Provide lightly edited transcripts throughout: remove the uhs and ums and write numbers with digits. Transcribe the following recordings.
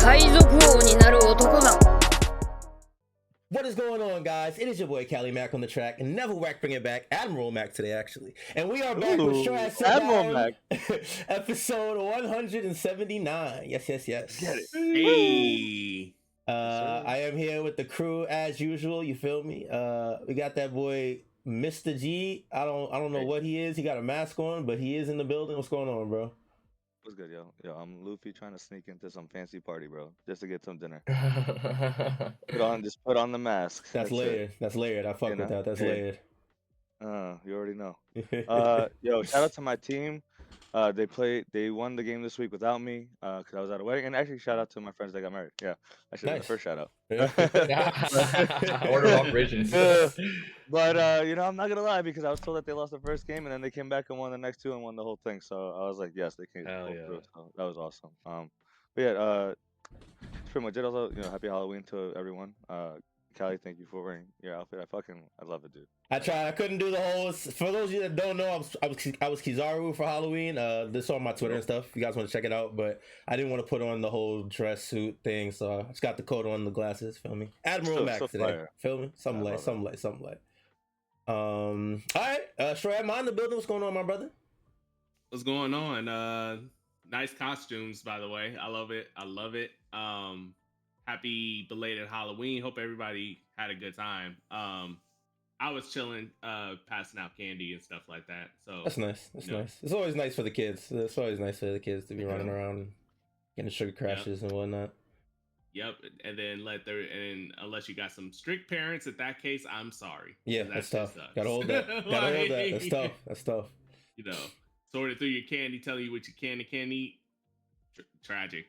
海賊王になる男だ。 What is going on, guys? It is your boy Climax on the track, and Neville Wack bringing it back. Admiral Mac today, actually, and we are back with Showdown, episode 179. Yes. Get it. Hey. I am here with the crew as usual. You feel me? We got that boy Mr. G. I don't know what he is. He got a mask on, but he is in the building. What's going on, bro? What's good, yo? Yo, I'm Luffy trying to sneak into some fancy party, bro, just to get some dinner. Put on the mask. That's layered. That's layered. I fuck with that. That's layered. You already know. Yo, shout out to my team. They won the game this week without me, cause I was at a wedding. And actually, shout out to my friends that got married. Yeah, I should have the first shout out. Order of operations. But I'm not gonna lie, because I was told that they lost the first game and then they came back and won the next two and won the whole thing. So I was like, yes, they came through. So that was awesome. But yeah, that's pretty much it. Also, happy Halloween to everyone. Callie, thank you for wearing your outfit. I love it, dude. I tried. I couldn't do the whole. For those of you that don't know, I was Kizaru for Halloween. This is on my Twitter and stuff. If you guys want to check it out, but I didn't want to put on the whole dress suit thing, so I just got the coat on, the glasses. Feel me? Admiral Max today. Fire. Feel me? Something like. All right. Sure, am I in the building? What's going on, my brother? What's going on? Nice costumes, by the way. I love it. Happy belated Halloween. Hope everybody had a good time. I was chilling, passing out candy and stuff like that. So that's nice. Nice. It's always nice for the kids. It's always nice for the kids to be running around and getting sugar crashes and whatnot. Yep. And then unless you got some strict parents, in that case, I'm sorry. Yeah, that's tough. Gotta hold that. That's tough. Sorting through your candy, telling you what you can and can't eat. Tragic.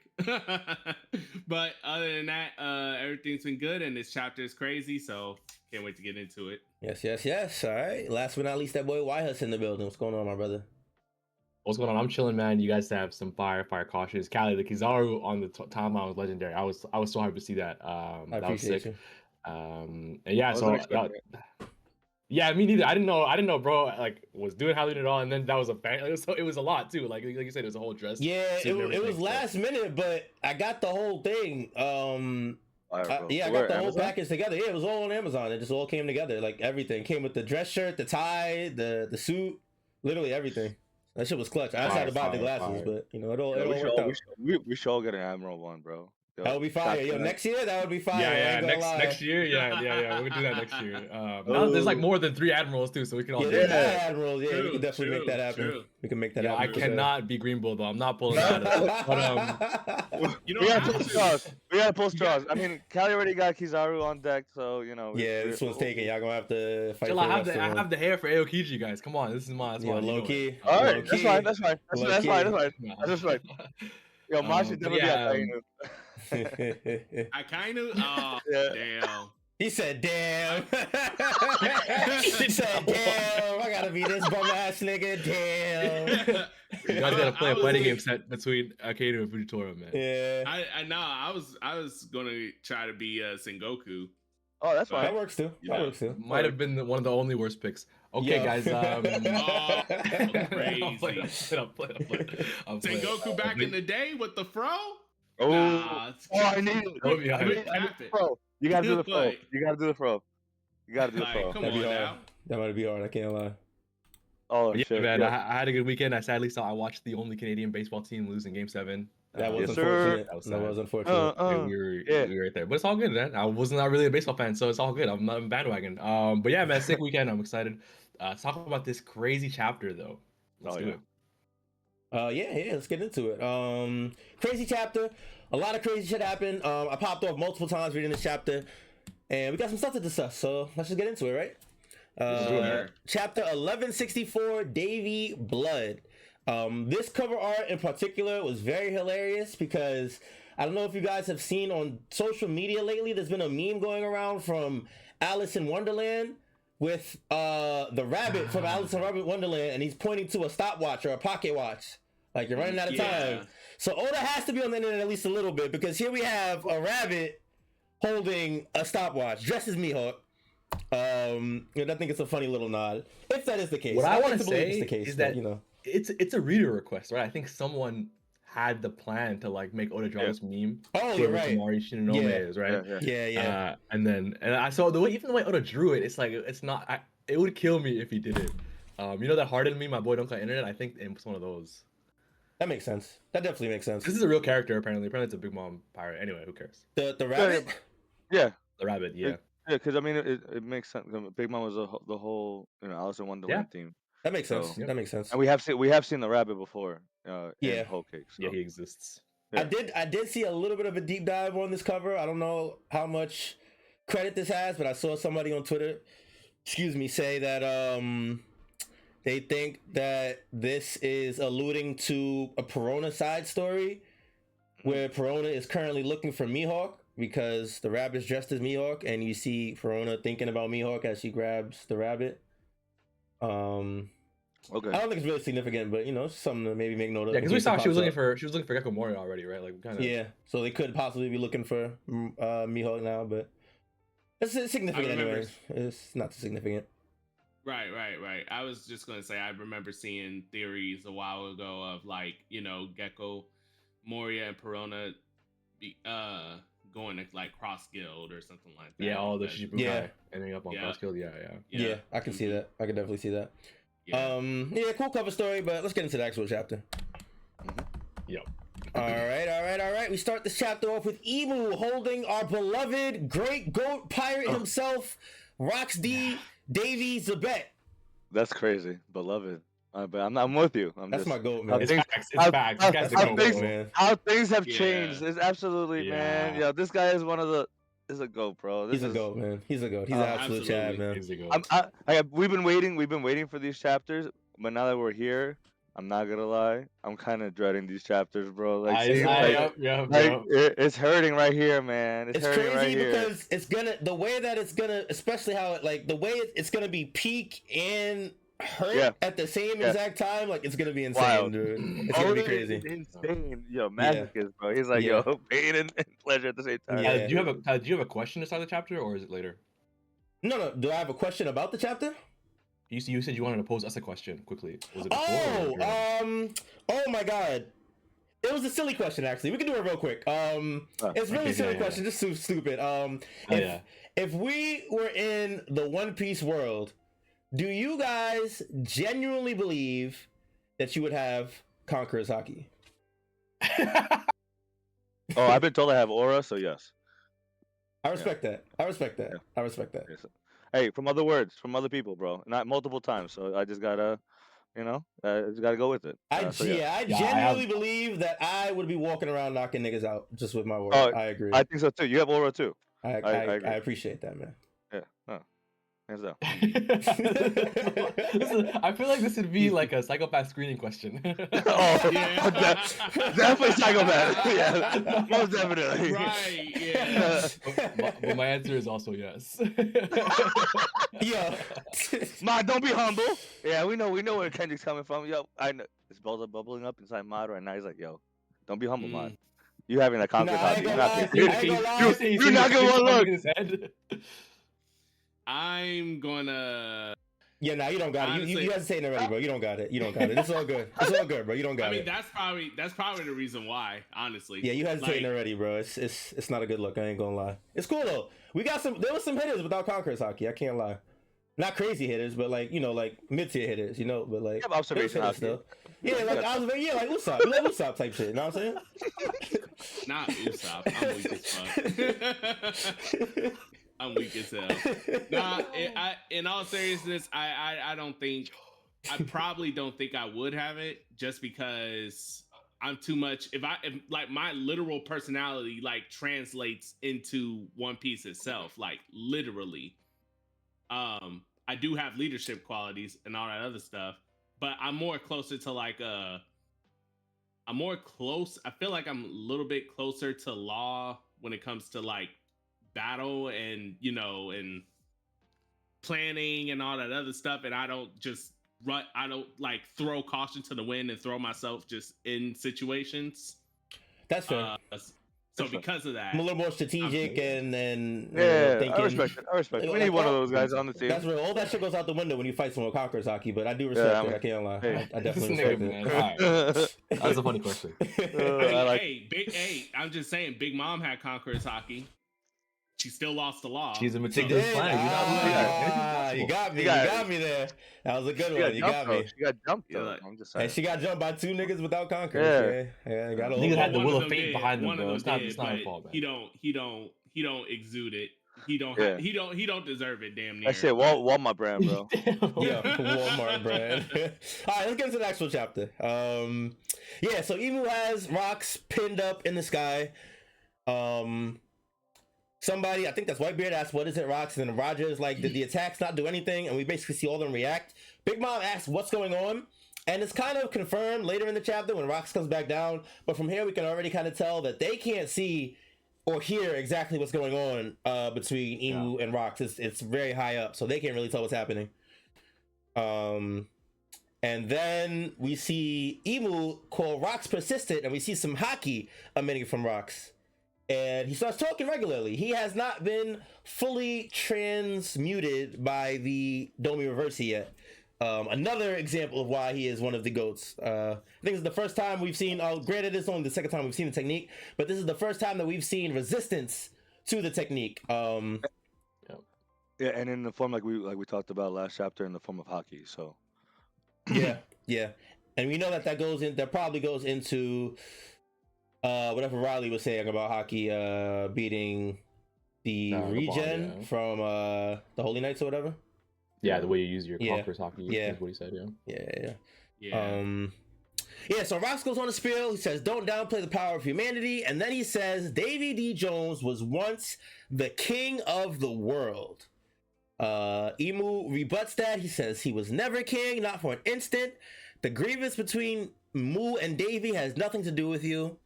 But other than that, everything's been good, and this chapter is crazy, so can't wait to get into it. Yes. All right. Last but not least, that boy Huss in the building. What's going on, my brother? What's going on? I'm chilling, man. You guys have some fire cautious. Callie, the Kizaru on the timeline was legendary. I was so happy to see that. I that was sick. you. And yeah, yeah, me neither. I didn't know, bro. Like, was doing Halloween at all, and then that was it was a lot too. Like you said, it was a whole dress. Yeah, it was last minute, but I got the whole thing. I got the whole package together. Yeah, it was all on Amazon. It just all came together. Like everything came with the dress shirt, the tie, the suit, literally everything. That shit was clutch. I just had to buy the glasses, but it all worked out. We should all get an Admiral one, bro. That would be fire. Next year that would be fire. Yeah. Next year, yeah. We're gonna do that next year. Now there's like more than 3 admirals too, so we can all do that. Admirals. Yeah, we can definitely make that happen. True. We can make that happen. I cannot be Green Bull though. I'm not pulling that out. But we gotta pull straws. I mean, Callie already got Kizaru on deck, so Yeah, this one's taken. Y'all gonna have to fight. I have the hair for Aokiji, guys. Come on, this is my. Loki. All right, that's fine. That's fine. Yo, Mine should never be Akainu. Akainu? Oh, damn. He said, damn. He said, damn. I gotta be this bum ass nigga. Damn. You guys gotta play a fighting game set between Akainu and Fujitora, man. Yeah. I was gonna try to be Sengoku. Oh, that's fine. That works too. Might have been one of the only worst picks. Okay, guys. Crazy. Sengoku back in the day with the fro? I need it. Bro, you gotta do the fro. You gotta do the fro. Come on now. That might be hard. I can't lie. Oh yeah, shit, man. Yeah. I had a good weekend. I watched the only Canadian baseball team lose in Game 7. That was unfortunate. That was unfortunate. We were right there, but it's all good, man. I was not really a baseball fan, so it's all good. I'm not a bandwagon. But yeah, man, sick weekend. I'm excited. Talk about this crazy chapter though. Let's do it. Let's get into it. Crazy chapter. A lot of crazy shit happened. I popped off multiple times reading this chapter, and we got some stuff to discuss. So let's just get into it, right? Chapter 1164, Davy Blood. This cover art in particular was very hilarious because I don't know if you guys have seen on social media lately, there's been a meme going around from Alice in Wonderland with the rabbit from Alice in Wonderland, and he's pointing to a stopwatch or a pocket watch. Like, you're running out of time. So Oda has to be on the internet at least a little bit, because here we have a rabbit holding a stopwatch, dressed as Mihawk. I think it's a funny little nod, if that is the case. What I want to say is that it's a reader request, right? I think someone had the plan to like make Oda draw this meme. Oh, you're right. Tamari Shinonome is, right? Yeah. And I saw the way, even the way Oda drew it, it's like it's not. It would kill me if he did it. You know that hardened me, my boy don't cut internet. I think it's one of those. That makes sense. That definitely makes sense. This is a real character apparently. Apparently it's a Big Mom pirate. Anyway, who cares? The rabbit. Yeah. The rabbit. Yeah. Yeah, because I mean, it makes sense. Big Mom was the whole Alice in Wonderland theme. That makes sense. So, That makes sense. And we have seen the rabbit before. In Whole Cake. So. Yeah, he exists. Yeah. I did see a little bit of a deep dive on this cover. I don't know how much credit this has, but I saw somebody on Twitter, say that they think that this is alluding to a Perona side story where Perona is currently looking for Mihawk because the rabbit's dressed as Mihawk, and you see Perona thinking about Mihawk as she grabs the rabbit. Okay. I don't think it's really significant, but it's something to maybe make note of. Yeah, because we saw she was looking for Gecko Moria already, right? Like kind of. Yeah, so they could possibly be looking for Mihawk now, but it's significant anyway. It's not too significant. Right. I was just gonna say I remember seeing theories a while ago of like Gecko, Moria, and Perona going to like cross guild or something like that. Yeah, all the Shichibukai ending up on cross guild. Yeah. I can see that. I can definitely see that. Yeah. Cool cover story, but let's get into the actual chapter. Yep. All right. We start this chapter off with Ibu holding our beloved great goat pirate himself, Rox D. Davy Zabet. That's crazy, beloved. But I'm with you. That's my goat, man. It's facts. How things have changed. It's absolutely, man. Yeah, this guy is is a goat, bro. He's a goat, man. He's a goat. He's an absolute Chad, man. He's a goat. We've been waiting for these chapters, but now that we're here, I'm not gonna lie, I'm kind of dreading these chapters, bro. Like, it's hurting right here, man. It's hurting crazy right here. Because it's gonna the way that it's gonna, especially how the way it's gonna be peak and hurt at the same exact time. Like, it's gonna be insane, dude. It's gonna be crazy. Insane, yo, masochist, bro. He's like, yo, pain and pleasure at the same time. Do you have a question to start the chapter, or is it later? No. Do I have a question about the chapter? You said you wanted to pose us a question quickly. Was it oh my god. It was a silly question, actually. We can do it real quick. It's really a silly question, just so stupid. If we were in the One Piece world, do you guys genuinely believe that you would have Conqueror's Haki? I've been told I have aura, so yes. I respect that. I respect that. Yes. Hey, from other people, bro. Not multiple times, so I just gotta, just gotta go with it. I genuinely believe that I would be walking around knocking niggas out just with my aura. I agree. I think so too. You have aura too. I appreciate that, man. Yeah. Hands down. I feel like this would be like a psychopath screening question. Definitely psychopath. Yeah, most definitely. Right. Yeah. But my answer is also yes. Yeah. Mod, don't be humble. Yeah, we know where Kendrick's coming from. Yo, I know it's bubbling up inside Mod right now. He's like, yo, don't be humble, Mod. You having that confidence? You're not gonna want to look. I'm gonna. Yeah, you don't got it. You hesitating already, bro. You don't got it. It's all good. It's all good, bro. You don't got it. I mean, that's probably the reason why, honestly. Yeah, you hesitating already, bro. It's not a good look. I ain't gonna lie. It's cool though. There was some hitters without Conqueror's Haki. I can't lie. Not crazy hitters, but like mid-tier hitters, but like observation stuff. Yeah, like Usopp, Usopp type shit. You know what I'm saying? Not Usopp. I'm weak as fuck. I'm weak as hell. Nah, in all seriousness, I don't think, I probably don't think I would have it, just because I'm too much. If like my literal personality like translates into One Piece itself, like literally. I do have leadership qualities and all that other stuff, but I'm more closer to like I feel like I'm a little bit closer to Law when it comes to like battle and and planning and all that other stuff, and I don't like throw caution to the wind and throw myself just in situations. That's fair. So because of that, I'm a little more strategic and Yeah, thinking. I respect it. I respect it. We Like, need one of those guys on the team. That's real. All that shit goes out the window when you fight someone with conquerors hockey, but I do Yeah, respect I it. mean, I can't lie. hey. I definitely This nigga, respect man. it. Alright. That's a funny question. I like hey, I'm just saying, Big Mom had conquerors hockey. She still lost the law. She's a She meticulous did. planner. You're not You got me. You got You got me there. That was a good she got one. You jumped, got though. me. She got jumped Yeah, though. like- I'm just saying. And she got jumped by 2 niggas without conquerors. Yeah. You gotta Niggas hold had on. the one will of of them fate did, behind them, one of bro. them It's not did, her but fault, man. he don't exude it. He don't Yeah. he don't deserve it. Damn near. That shit, Walmart brand, bro. Yeah, Walmart brand. All right, let's get into the actual chapter. Yeah, so Emu has rocks pinned up in the sky. Somebody, I think that's Whitebeard, asked, "What is it, rocks?" And then Roger is like, "Did the attacks not do anything?" And we basically see all of them react. Big Mom asks, "What's going on?" And it's kind of confirmed later in the chapter when Rocks comes back down. But from here, we can already kind of tell that they can't see or hear exactly what's going on between Emu and Rocks. It's very high up, so they can't really tell what's happening. And then we see Emu call Rocks persistent, and we see some hockey emitting from Rocks. And he starts talking regularly. He has not been fully transmuted by the Domi Reversi yet. Another example of why he is one of the GOATs. I think it's the first time we've seen, granted it's only the second time we've seen the technique, but this is the first time that we've seen resistance to the technique. Yeah, and in the form like we talked about last chapter, in the form of hockey. So yeah. And we know that probably goes into whatever Riley was saying about hockey beating the regen from the Holy Knights or whatever. Yeah, the way you use your conquerors hockey is what he said, Yeah, so Rocks goes on a spiel. He says, "Don't downplay the power of humanity." And then he says, Davy D. Jones was once the king of the world. Emu rebuts that. He says he was never king, not for an instant. The grievance between Mu and Davy has nothing to do with you.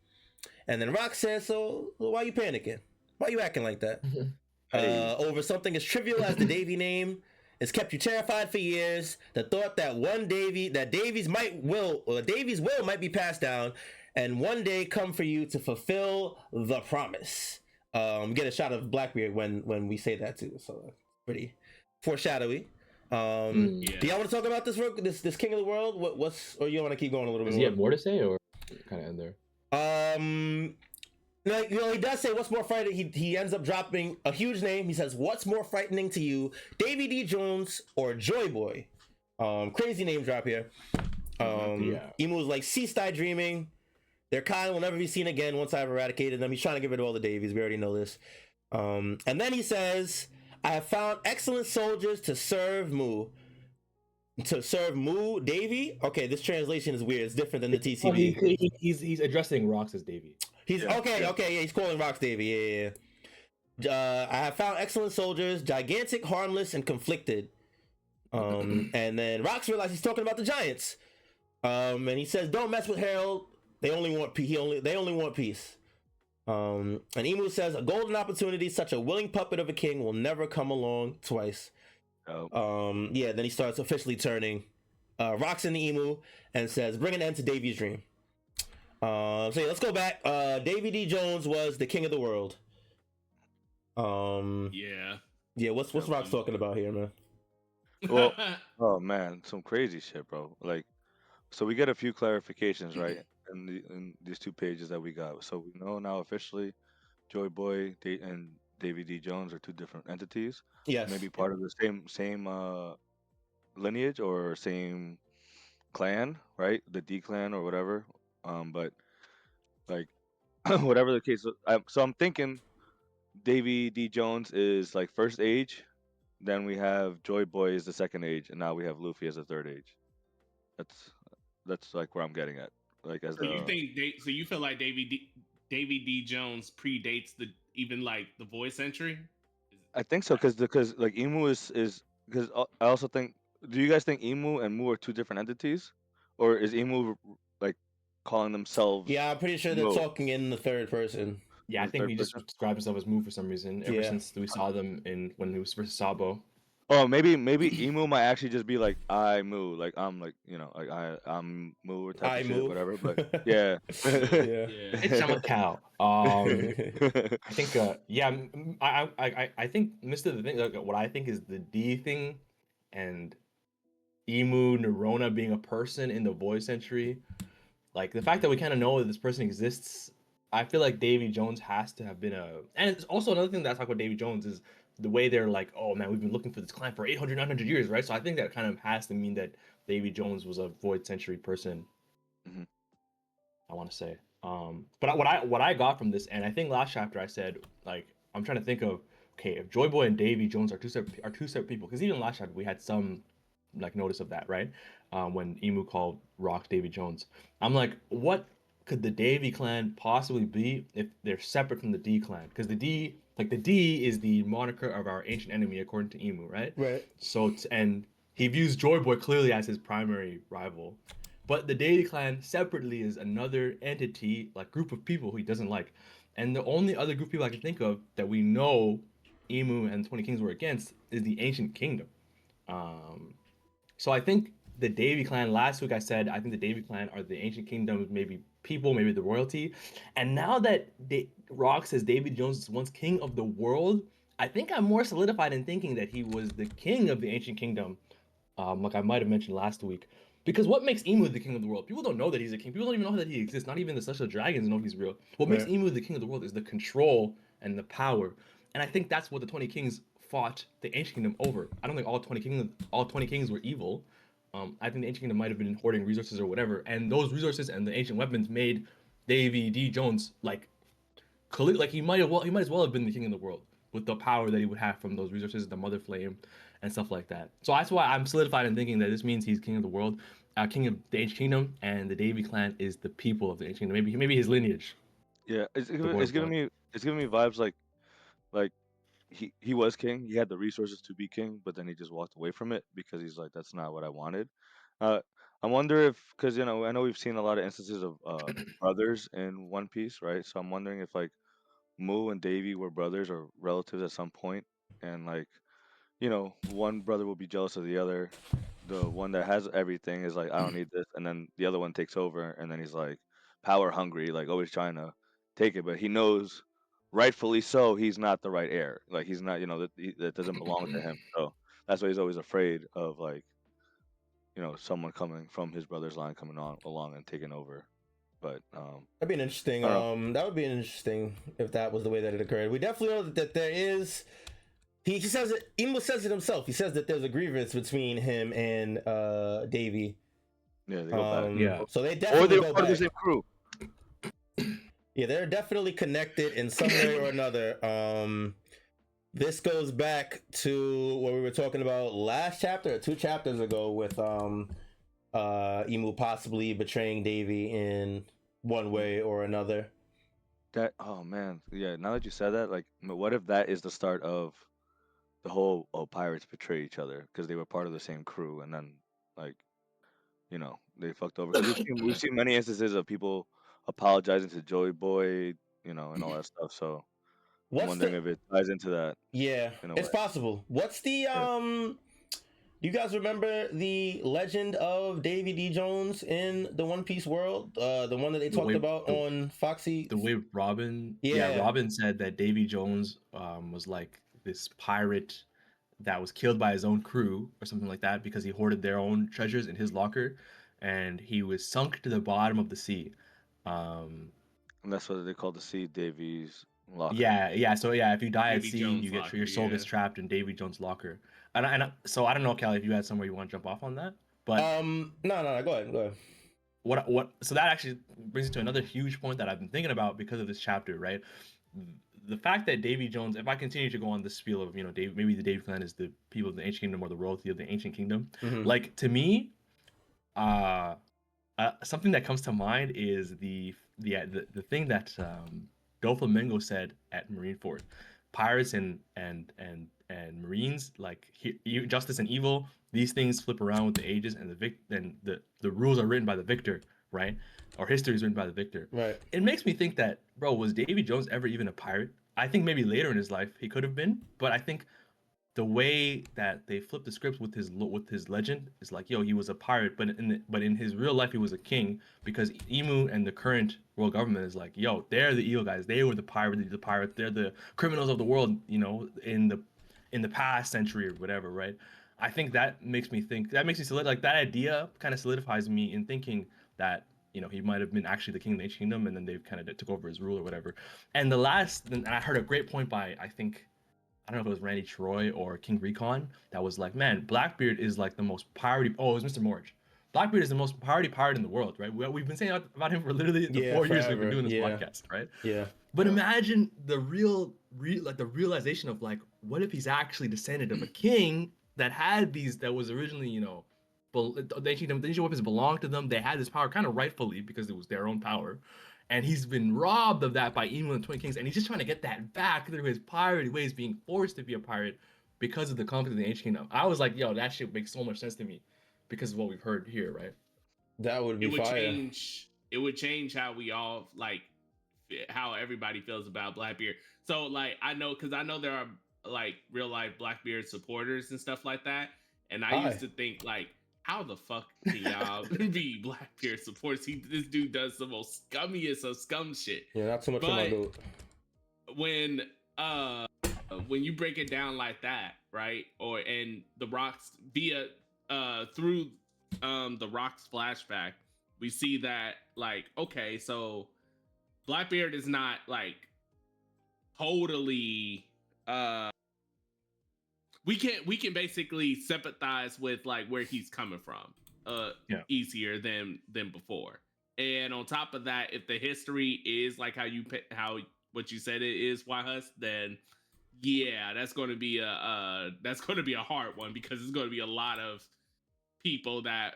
And then Rock says, "So why are you panicking? Why are you acting like that? Over something as trivial as the Davy name. It's kept you terrified for years. The thought that Davy's will might be passed down, and one day come for you to fulfill the promise." Get a shot of Blackbeard when we say that too, so that's pretty foreshadowy. Do y'all want to talk about this King of the World? Or you want to keep going a little bit? Does he have more to say, or kind of end there? Like, he does say what's more frightening. He ends up dropping a huge name. He says, "What's more frightening to you, Davy D. Jones or Joy Boy?" Crazy name drop here. Emu was like, "Cease thy dreaming. Their kind will never be seen again once I've eradicated them." He's trying to get rid of all the Davies. We already know this. And then he says, "I have found excellent soldiers to serve Mu." To serve Mu, Davy? Okay, this translation is weird. It's different than the TCB. He's addressing Rocks as Davy. He's he's calling Rocks Davy. I have found excellent soldiers, gigantic, harmless, and conflicted. And then Rocks realizes he's talking about the Giants. And he says, "Don't mess with Harold. They only want peace." And Emu says, "A golden opportunity, such a willing puppet of a king will never come along twice." Then he starts officially turning Rocks into Emu and says, "Bring an end to Davy's dream." Let's go back. Davy D. Jones was the king of the world. What's Rocks talking about here, man? Well, oh man, some crazy shit, bro. Like, so we get a few clarifications, right, in these 2 pages that we got. So we know now officially, Joy Boy and Davy D. Jones are 2 different entities. Yes. Maybe part of the same lineage or same clan, right? The D clan or whatever. But like whatever the case, so I'm thinking Davy D. Jones is like first age, then we have Joy Boy is the second age, and now we have Luffy as the third age. That's like where I'm getting at. Like as so you feel like Davy D. Jones predates even the voice entry? I think so, because like Emu is because I also think. Do you guys think Emu and Mu are 2 different entities, or is Emu like calling themselves? Yeah, I'm pretty sure they're talking in the third person. Yeah, I think he just described himself as Mu for some reason. Ever since we saw them when he was versus Sabo. Oh, maybe emu might actually just be like I moo, like I'm like like I'm moo type I of shit, move. whatever. But yeah. Yeah. Yeah. Bitch, I'm a cow. I think I think Mr. The thing, like, what I think is the D thing, and Emu Neurona being a person in the voice entry, like the fact that we kind of know that this person exists. I feel like Davy Jones has to have been and it's also another thing that I talk about Davy Jones is the way they're like, oh man, we've been looking for this clan for 800, 900 years, right? So I think that kind of has to mean that Davy Jones was a void century person. Mhm. I want to say. But what I got from this, and I think last chapter I said, like, I'm trying to think of, okay, if Joy Boy and Davy Jones are two separate people, because even last chapter we had some like notice of that, right? When Emu called Rock Davy Jones, I'm like, what could the Davy clan possibly be if they're separate from the D clan? Because the D is the moniker of our ancient enemy according to Emu, right? Right. So and he views Joy Boy clearly as his primary rival. But the Davy clan separately is another entity, like group of people who he doesn't like. And the only other group of people I can think of that we know Emu and 20 Kings were against is the Ancient Kingdom. Um, so I think the Davy clan, last week I said, I think the Davy clan are the Ancient Kingdom, maybe people, maybe the royalty. And now that Rock says Davy Jones is once king of the world, I think I'm more solidified in thinking that he was the king of the Ancient Kingdom, like I might have mentioned last week. Because what makes Emu the king of the world? People don't know that he's a king. People don't even know that he exists. Not even the Celestial Dragons know he's real. What makes Right. Emu the king of the world is the control and the power. And I think that's what the 20 Kings fought the Ancient Kingdom over. I don't think all 20 Kings were evil. I think the Ancient Kingdom might have been hoarding resources or whatever. And those resources and the ancient weapons made Davy D. Jones like he might as well have been the king of the world with the power that he would have from those resources, the Mother Flame, and stuff like that. So that's why I'm solidified in thinking that this means he's king of the world, king of the Ancient Kingdom, and the Davy clan is the people of the Ancient Kingdom. Maybe his lineage, Yeah, the quote unquote. it's giving me vibes like he was king. He had the resources to be king, but then he just walked away from it because he's like, that's not what I wanted. Uh, I wonder if, because I know we've seen a lot of instances of brothers in One Piece, right? So I'm wondering if like Mu and Davy were brothers or relatives at some point, and like one brother will be jealous of the other. The one that has everything is like, I don't need this, and then the other one takes over, and then he's like power hungry, like always trying to take it, but he knows, rightfully so, he's not the right heir. Like he's not, that doesn't belong to him. So that's why he's always afraid of like, someone coming from his brother's line coming on along and taking over. But That'd be an interesting. I don't know. That would be an interesting if that was the way that it occurred. We definitely know that there is. He says it. Emo says it himself. He says that there's a grievance between him and Davy. Yeah, they go back. Yeah. So they Or definitely they were go part of the back. same crew. Yeah, they're definitely connected in some way or another. This goes back to what we were talking about last chapter or 2 chapters ago with Emu possibly betraying Davy in one way or another. Oh man, yeah. Now that you said that, like, what if that is the start of the whole pirates betray each other because they were part of the same crew, and then like they fucked over, because we've seen many instances of people apologizing to Joey Boy, and all that stuff. So I'm What's wondering the if it ties into that Yeah, in a it's way. possible. What's the Yeah. Do you guys remember the legend of Davy D. Jones in the One Piece world? The one that they The talked way about on Foxy. the way Robin, yeah, Yeah. Robin said that Davy Jones was like this pirate that was killed by his own crew or something like that because he hoarded their own treasures in his locker, and he was sunk to the bottom of the sea. Um, And that's what they call the Sea Davies locker. yeah. So yeah, if you die at Davy sea, Jones you get locker, your soul yeah. gets trapped in Davy Jones' locker. So I don't know, Kelly, if you had somewhere you want to jump off on that, but No, go ahead. what so that actually brings me to another huge point that I've been thinking about because of this chapter, right? The fact that Davy Jones, if I continue to go on this spiel of maybe the Davy clan is the people of the Ancient Kingdom or the royalty of the Ancient Kingdom, Mm-hmm. like to me, uh, something that comes to mind is the thing that Doflamingo said at Marineford. Pirates and Marines, like justice and evil, these things flip around with the ages, and the rules are written by the victor, right? Or history is written by the victor. Right. It makes me think that, bro, was Davy Jones ever even a pirate? I think maybe later in his life he could have been, but I think the way that they flip the script with his legend is like, yo, he was a pirate, but in his real life he was a king, because Emu and the current world government is like, yo, they're the evil guys. They were the pirates. They're the criminals of the world. You know, in the past century or whatever, right? I think that makes me like that idea kind of solidifies me in thinking that, you know, he might have been actually the king of the ancient kingdom, and then they've kind of took over his rule or whatever. And and I heard a great point by, I think, I don't know if it was Randy Troy or King Recon, that was like, man, Blackbeard is like the most piratey. Oh, it was Mr. Morge. Blackbeard is the most piratey pirate in the world, right? We've been saying about him for literally the 4 years we've been doing this podcast, right? Yeah. But imagine the the realization of like, what if he's actually descendant of a king that had these, that was originally, you know, the ancient weapons belonged to them. They had this power kind of rightfully because it was their own power. And he's been robbed of that by Emu and Twin Kings, and he's just trying to get that back through his piratey ways, being forced to be a pirate because of the conflict in the Ancient Kingdom. I was like, yo, that shit makes so much sense to me because of what we've heard here, right? That would be fire. It would change how we all, like, how everybody feels about Blackbeard. So, like, I know there are, like, real life Blackbeard supporters and stuff like that, and I used to think, like, how the fuck can y'all be Blackbeard supporters? This dude does the most scummiest of scum shit. Yeah, not too much of my dude. When you break it down like that, right? And the Rocks via through the Rocks flashback, we see that, like, okay, so Blackbeard is not like totally we can basically sympathize with, like, where he's coming from easier than before. And on top of that, if the history is like what you said it is, Huss, then yeah, that's going to be a hard one, because it's going to be a lot of people that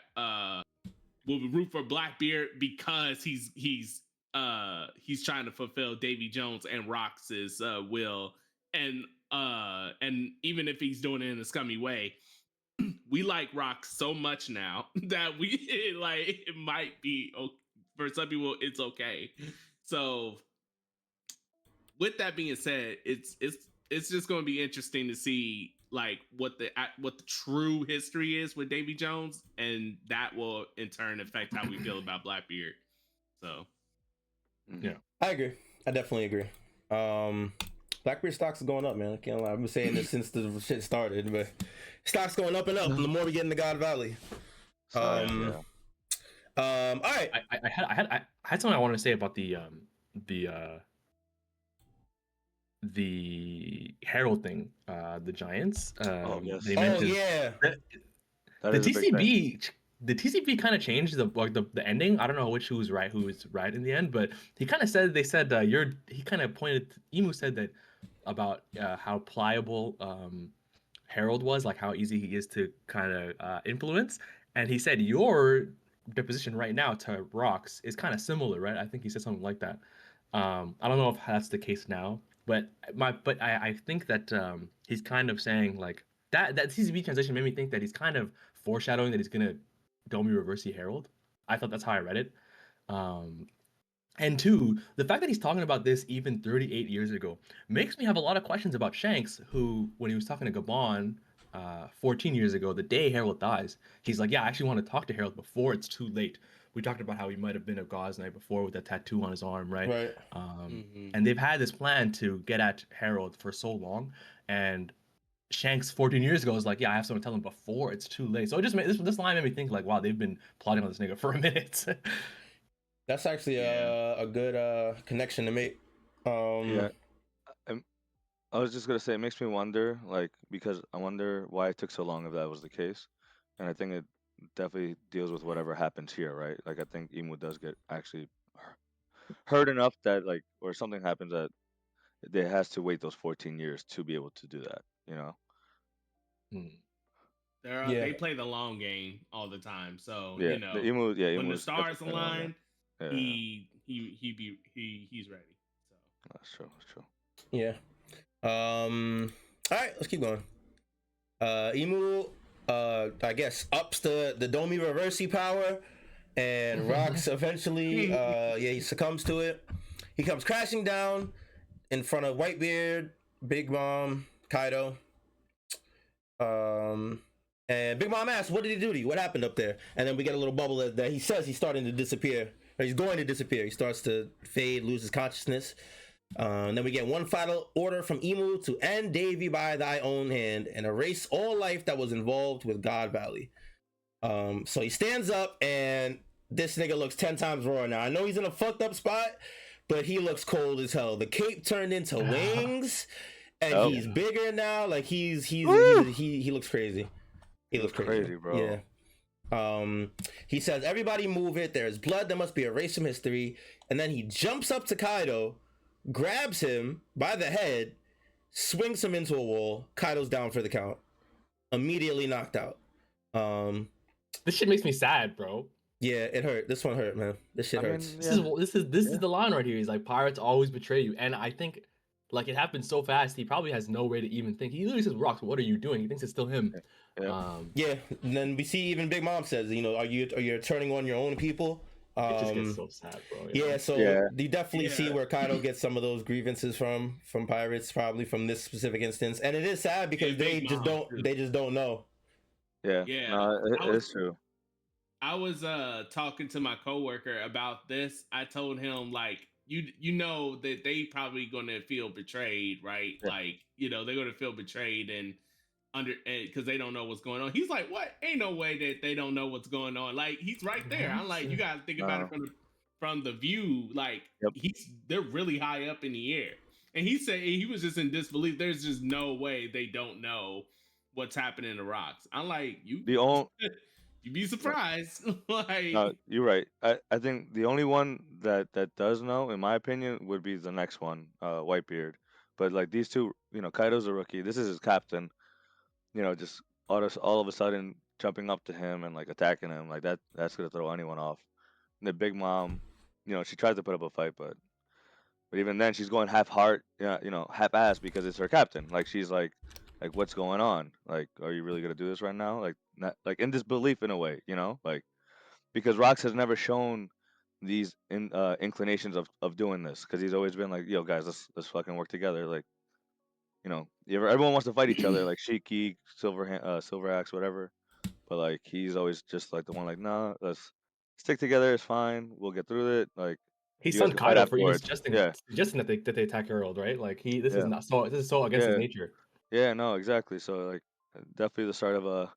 will root for Blackbeard because he's trying to fulfill Davy Jones and Rox's will, and even if he's doing it in a scummy way, we like Rock so much now that it might be okay. For some people it's okay. So with that being said, it's just going to be interesting to see, like, what the true history is with Davy Jones, and that will in turn affect how we feel about Blackbeard. So yeah, I agree. I definitely agree. Blackbeard stocks are going up, man. I can't lie. I've been saying this since the shit started, but stocks going up and up the more we get into God Valley. All right. I had something I wanted to say about the Herald thing, the Giants. Yes. Yeah. The TCP kind of changed the ending. I don't know who was right in the end, but he kind of said, he kind of pointed, Emu said that about how pliable Harold was, like how easy he is to kind of influence, and he said your deposition right now to Rocks is kind of similar, right? I think he said something like that. I don't know if that's the case now, but I think that he's kind of saying, like, that TCP transition made me think that he's kind of foreshadowing that he's gonna Domi Reversi Herald. I thought that's how I read it. And two, the fact that he's talking about this even 38 years ago makes me have a lot of questions about Shanks, who, when he was talking to Gabon 14 years ago, the day Harold dies, he's like, yeah, I actually want to talk to Harold before it's too late. We talked about how he might have been a God's Knight before with that tattoo on his arm, right? Right. And they've had this plan to get at Harold for so long, and Shanks 14 years ago was like, yeah, I have someone tell him before it's too late. So it just made this line made me think, like, wow, they've been plotting on this nigga for a minute. That's actually a good connection to make. I was just gonna say, it makes me wonder, like, because I wonder why it took so long if that was the case, and I think it definitely deals with whatever happens here, right? Like, I think Emu does get actually hurt enough that, like, or something happens that it has to wait those 14 years to be able to do that, you know? They play the long game all the time. So Yeah, you know, Emu when the is stars definitely on align, there. he's ready. So That's true. Yeah. All right, let's keep going. Emu, I guess, ups the Domi Reversi power, and Rocks eventually, he succumbs to it. He comes crashing down in front of Whitebeard, Big Mom, Kaido. And Big Mom asks, "What did he do to you? What happened up there?" And then we get a little bubble that he says he's starting to disappear. Or he's going to disappear. He starts to fade, loses consciousness. And then we get one final order from Emu to end Davy by thy own hand and erase all life that was involved with God Valley. So he stands up and this nigga looks 10 times rawer now. I know he's in a fucked up spot, but he looks cold as hell. The cape turned into wings, and he's bigger now. Like he looks crazy. He looks crazy, bro. Yeah. He says, "Everybody move it. There's blood that must be erased from history." And then he jumps up to Kaido, grabs him by the head, swings him into a wall. Kaido's down for the count. Immediately knocked out. This shit makes me sad, bro. Yeah, it hurt. This one hurt, man. This shit hurts. This is the line right here. He's like, pirates always betray you. And I think like it happened so fast, he probably has no way to even think. He literally says, "Rocks, what are you doing?" He thinks it's still him. Yeah. And then we see even Big Mom says, "You know, are you turning on your own people?" It just gets so sad, bro. You definitely see where Kaido gets some of those grievances from pirates, probably from this specific instance. And it is sad because they just don't know. Yeah. Yeah. No, it's true. I was talking to my coworker about this. I told him like you know that they probably gonna feel betrayed, right? Yeah. Like, you know, they're gonna feel betrayed and because they don't know what's going on. He's like, "What? Ain't no way that they don't know what's going on." Like, he's right there. I'm like, you gotta think about it from the view. Like, they're really high up in the air. And he said he was just in disbelief. There's just no way they don't know what's happening to rocks. I'm like, you'd be surprised. Like, no, you're right. I think the only one that does know, in my opinion, would be the next one, Whitebeard. But like these two, you know, Kaido's a rookie. This is his captain. You know, just all of a sudden jumping up to him and like attacking him like that's gonna throw anyone off. And the Big Mom, you know, she tries to put up a fight, but even then she's going half heart, you know, half ass because it's her captain. Like she's like what's going on? Like, are you really gonna do this right now? Like not like in disbelief in a way, you know, like because Rox has never shown these inclinations of doing this because he's always been like, yo guys, let's fucking work together. Like, you know, everyone wants to fight each other, like Shiki, Silver Axe, whatever. But like he's always just like the one like, nah, let's stick together. It's fine. We'll get through it. Like He's you guys son can fight Kaido for even afterwards. suggesting that they attack Herald, right? Like this is so against his nature. Yeah, no, exactly. So like definitely the start of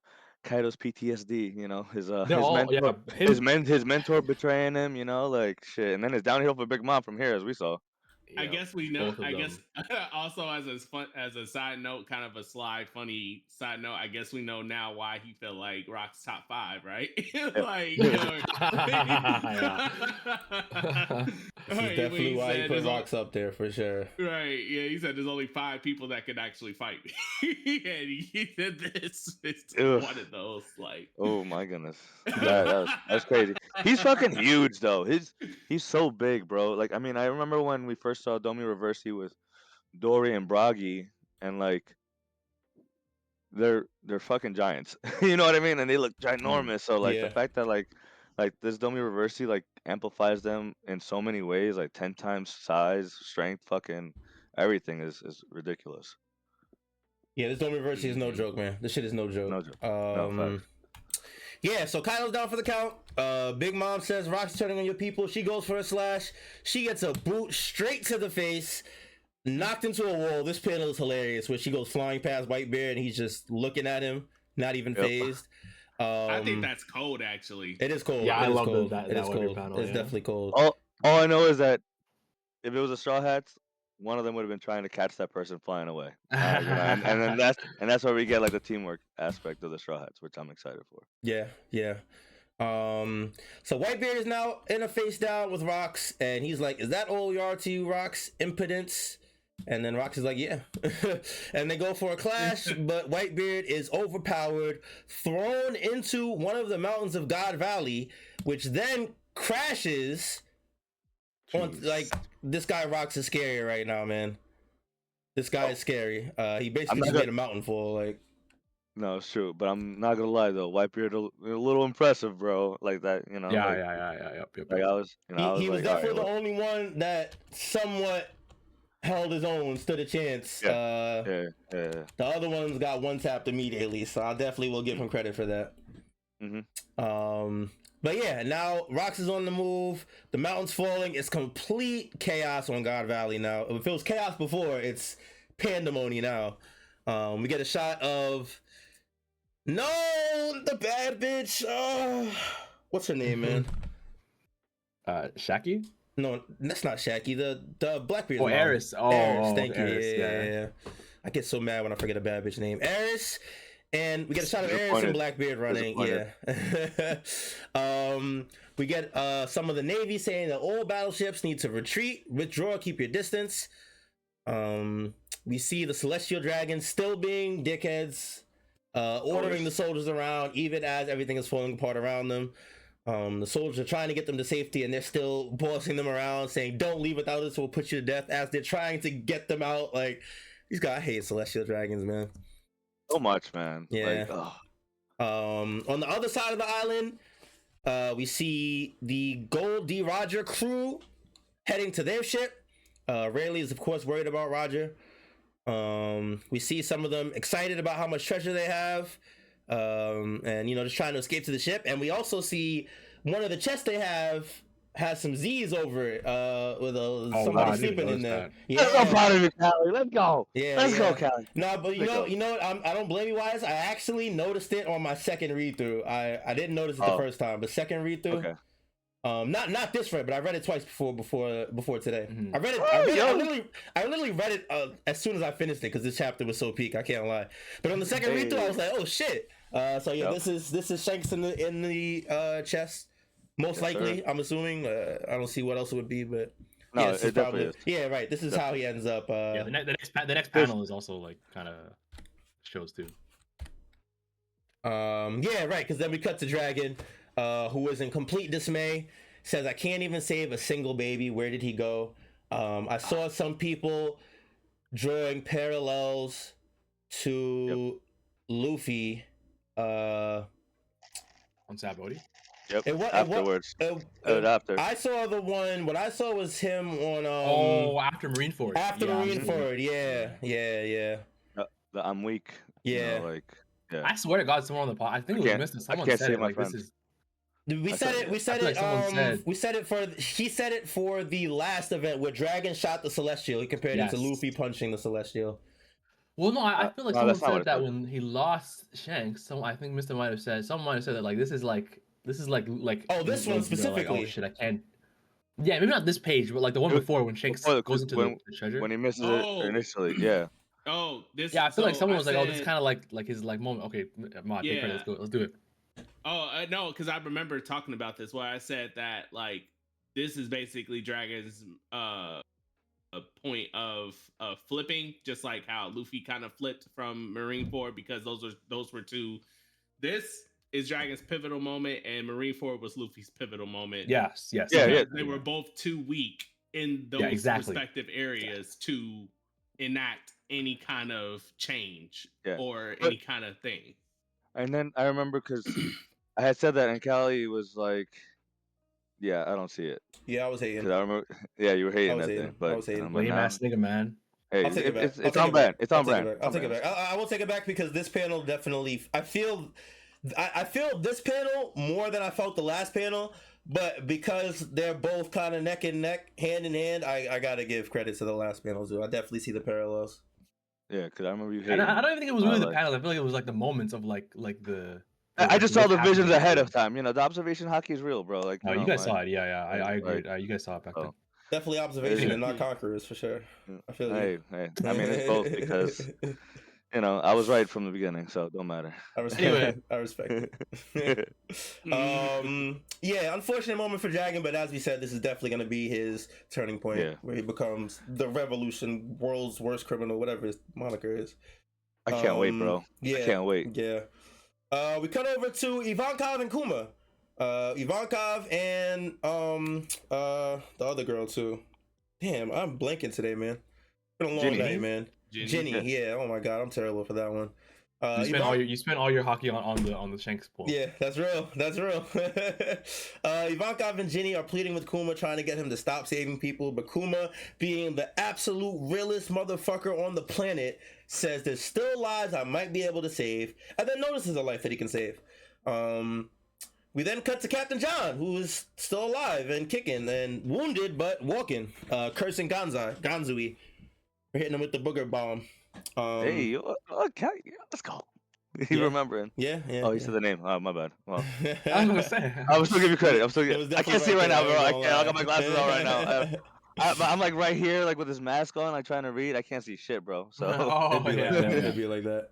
Kaido's PTSD. You know, his mentor, his mentor betraying him. You know, like shit, and then it's downhill for Big Mom from here, as we saw. I guess we know. I guess also as a side note, kind of a sly, funny side note. I guess we know now why he felt like Rock's top 5, right? Like, this is definitely why he put Rocks up there for sure. Right? Yeah, he said there's only 5 people that could actually fight me, and he said this is one of those. Like, oh my goodness, that's crazy. He's fucking huge though. He's so big, bro. Like, I mean, I remember when we first saw Domi Reverse, he was Dory and Bragi, and like they're fucking giants. You know what I mean? And they look ginormous. So like the fact that like this Domi Reversi like amplifies them in so many ways, like 10 times size, strength, fucking everything is ridiculous. Yeah, this Domi Reversi is no joke, man. This shit is no joke. No joke. No, yeah, so Kaido's down for the count. Big Mom says Rock's turning on your people. She goes for a slash. She gets a boot straight to the face. Knocked into a wall. This panel is hilarious where she goes flying past Whitebeard and he's just looking at him, not even phased. I think that's cold, actually. It is cold. Yeah, I love cold. that. It is cold. Panel, it's definitely cold. All I know is that if it was a Straw Hats, one of them would have been trying to catch that person flying away. And then that's where we get like the teamwork aspect of the Straw Hats, which I'm excited for. Yeah. So Whitebeard is now in a face down with Rox, and he's like, "Is that all you are to you, Rox? Impotence?" And then Rox is like, "Yeah." And they go for a clash, but Whitebeard is overpowered, thrown into one of the mountains of God Valley, which then crashes on, like, this guy Rox is scary right now, man. This guy is scary. He basically just made a mountain fall, like. No, it's true, but I'm not gonna lie though. Whitebeard a little impressive, bro. Like that, you know. Yeah. Like I was, He was like, definitely right, the only one that somewhat held his own, stood a chance. Yeah. The other ones got one tapped immediately, so I definitely will give him credit for that. But yeah, now Rox is on the move. The mountain's falling. It's complete chaos on God Valley now. If it was chaos before, it's pandemonium now. We get a shot of the bad bitch. What's her name, man? Shaki? No, that's not Shaki. The Blackbeard. Oh, Eris. Eris, thank you. Eris, Yeah. I get so mad when I forget a bad bitch name. Eris. And we get a shot of Eris and Blackbeard running. Yeah. We get some of the Navy saying that all battleships need to withdraw, keep your distance. We see the Celestial Dragons still being dickheads, ordering the soldiers around, even as everything is falling apart around them. The soldiers are trying to get them to safety, and they're still bossing them around, saying, "Don't leave without us, we'll put you to death." As they're trying to get them out, like these guys, I hate Celestial Dragons, man. So much, man. Yeah. On the other side of the island, we see the Gold D. Roger crew heading to their ship. Rayleigh is, of course, worried about Roger. We see some of them excited about how much treasure they have, and just trying to escape to the ship. And we also see one of the chests they have has some Z's over it, with somebody sleeping in there. Yeah. Let's go, proud of you, Callie. Let's go. Yeah, Let's go, Callie. No, but you know what? I don't blame you, Wise. I actually noticed it on my second read through. I didn't notice it the first time, but second read through. Okay. Not this read, but I read it twice before today. Mm-hmm. I literally read it as soon as I finished it because this chapter was so peak. I can't lie. But on the second read through, I was like, oh shit. So yeah, this is Shanks in the chest. Most likely, sir. I'm assuming. I don't see what else it would be, but no, it definitely is. Yeah, right. This is how he ends up. Yeah, the next panel is also like kind of shows too. Yeah, right. Because then we cut to Dragon, who is in complete dismay. Says, "I can't even save a single baby. Where did he go?" I saw some people drawing parallels to Luffy. On Sabaody. Yep. Afterwards. After. I saw the one. What I saw was him on. After Marineford. After Marineford, yeah. I'm weak. Yeah. Yeah. I swear to God, someone on the pod. I think it was missing. Someone said it. Like, this is. We said it. He said it for the last event where Dragon shot the Celestial. He compared it to Luffy punching the Celestial. Well, no, I feel like someone said that when he lost Shanks. I think Mr. might have said. Someone might have said that like this is like. Oh, this one specifically. Like, oh shit, I can't. Yeah, maybe not this page, but like the one before when Shanks goes into the treasure. When he misses it initially, yeah. Oh, this. Yeah, I feel like someone was like, "Oh, this is kind of like his like moment." Okay, Mod, take credit. Let's do it. Oh no, because I remember talking about this where I said that like this is basically Dragon's a point of flipping, just like how Luffy kind of flipped from Marineford because those were two. This is Dragon's pivotal moment, and Marineford was Luffy's pivotal moment. Yes. Yeah. They were both too weak in those respective areas to enact any kind of change or any kind of thing. And then I remember because I had said that, and Callie was like, "Yeah, I don't see it." Yeah, I was hating. I remember, you were hating that thing. But I was hating. Lame ass nigga, man. Hey, it's on brand. It's on brand. I'll take it back. I will take it back because this panel definitely. I feel this panel more than I felt the last panel, but because they're both kind of neck and neck, hand in hand, I gotta give credit to the last panel too. I definitely see the parallels. Yeah, because I remember you hating. I don't even think it was really the panel. I feel like it was like the moments of like the. I just saw the visions ahead of time. The observation hockey is real, bro. Like, you guys saw it. Yeah. I agree. You guys saw it back then. Definitely observation and not conquerors for sure. I feel hey. I mean, it's both because I was right from the beginning, so it don't matter. I respect it. Yeah, unfortunate moment for Dragon, but as we said, this is definitely going to be his turning point where he becomes the Revolution, world's worst criminal, whatever his moniker is. I can't wait, bro. Yeah, I can't wait. Yeah. We cut over to Ivankov and Kuma. Ivankov and the other girl too. Damn, I'm blanking today, man. It's been a long night, man. Jenny, yeah. Oh my god, I'm terrible for that one. You spent all your hockey on the Shanks pull. Yeah, that's real. That's real. Ivankov and Ginny are pleading with Kuma, trying to get him to stop saving people. But Kuma, being the absolute realest motherfucker on the planet, says there's still lives I might be able to save, and then notices a life that he can save. We then cut to Captain John, who is still alive and kicking and wounded but walking, cursing Ganzui for hitting him with the booger bomb. Hey, okay, let's go. He Yeah. remembering. Yeah. Oh, he said the name. Oh, my bad. Well, I was gonna say. I will still give you credit. I'm still. I can't see right now, bro. I can't. can't. I got my glasses on right now. I'm like right here, like with this mask on, like trying to read. I can't see shit, bro. So It'd be like that.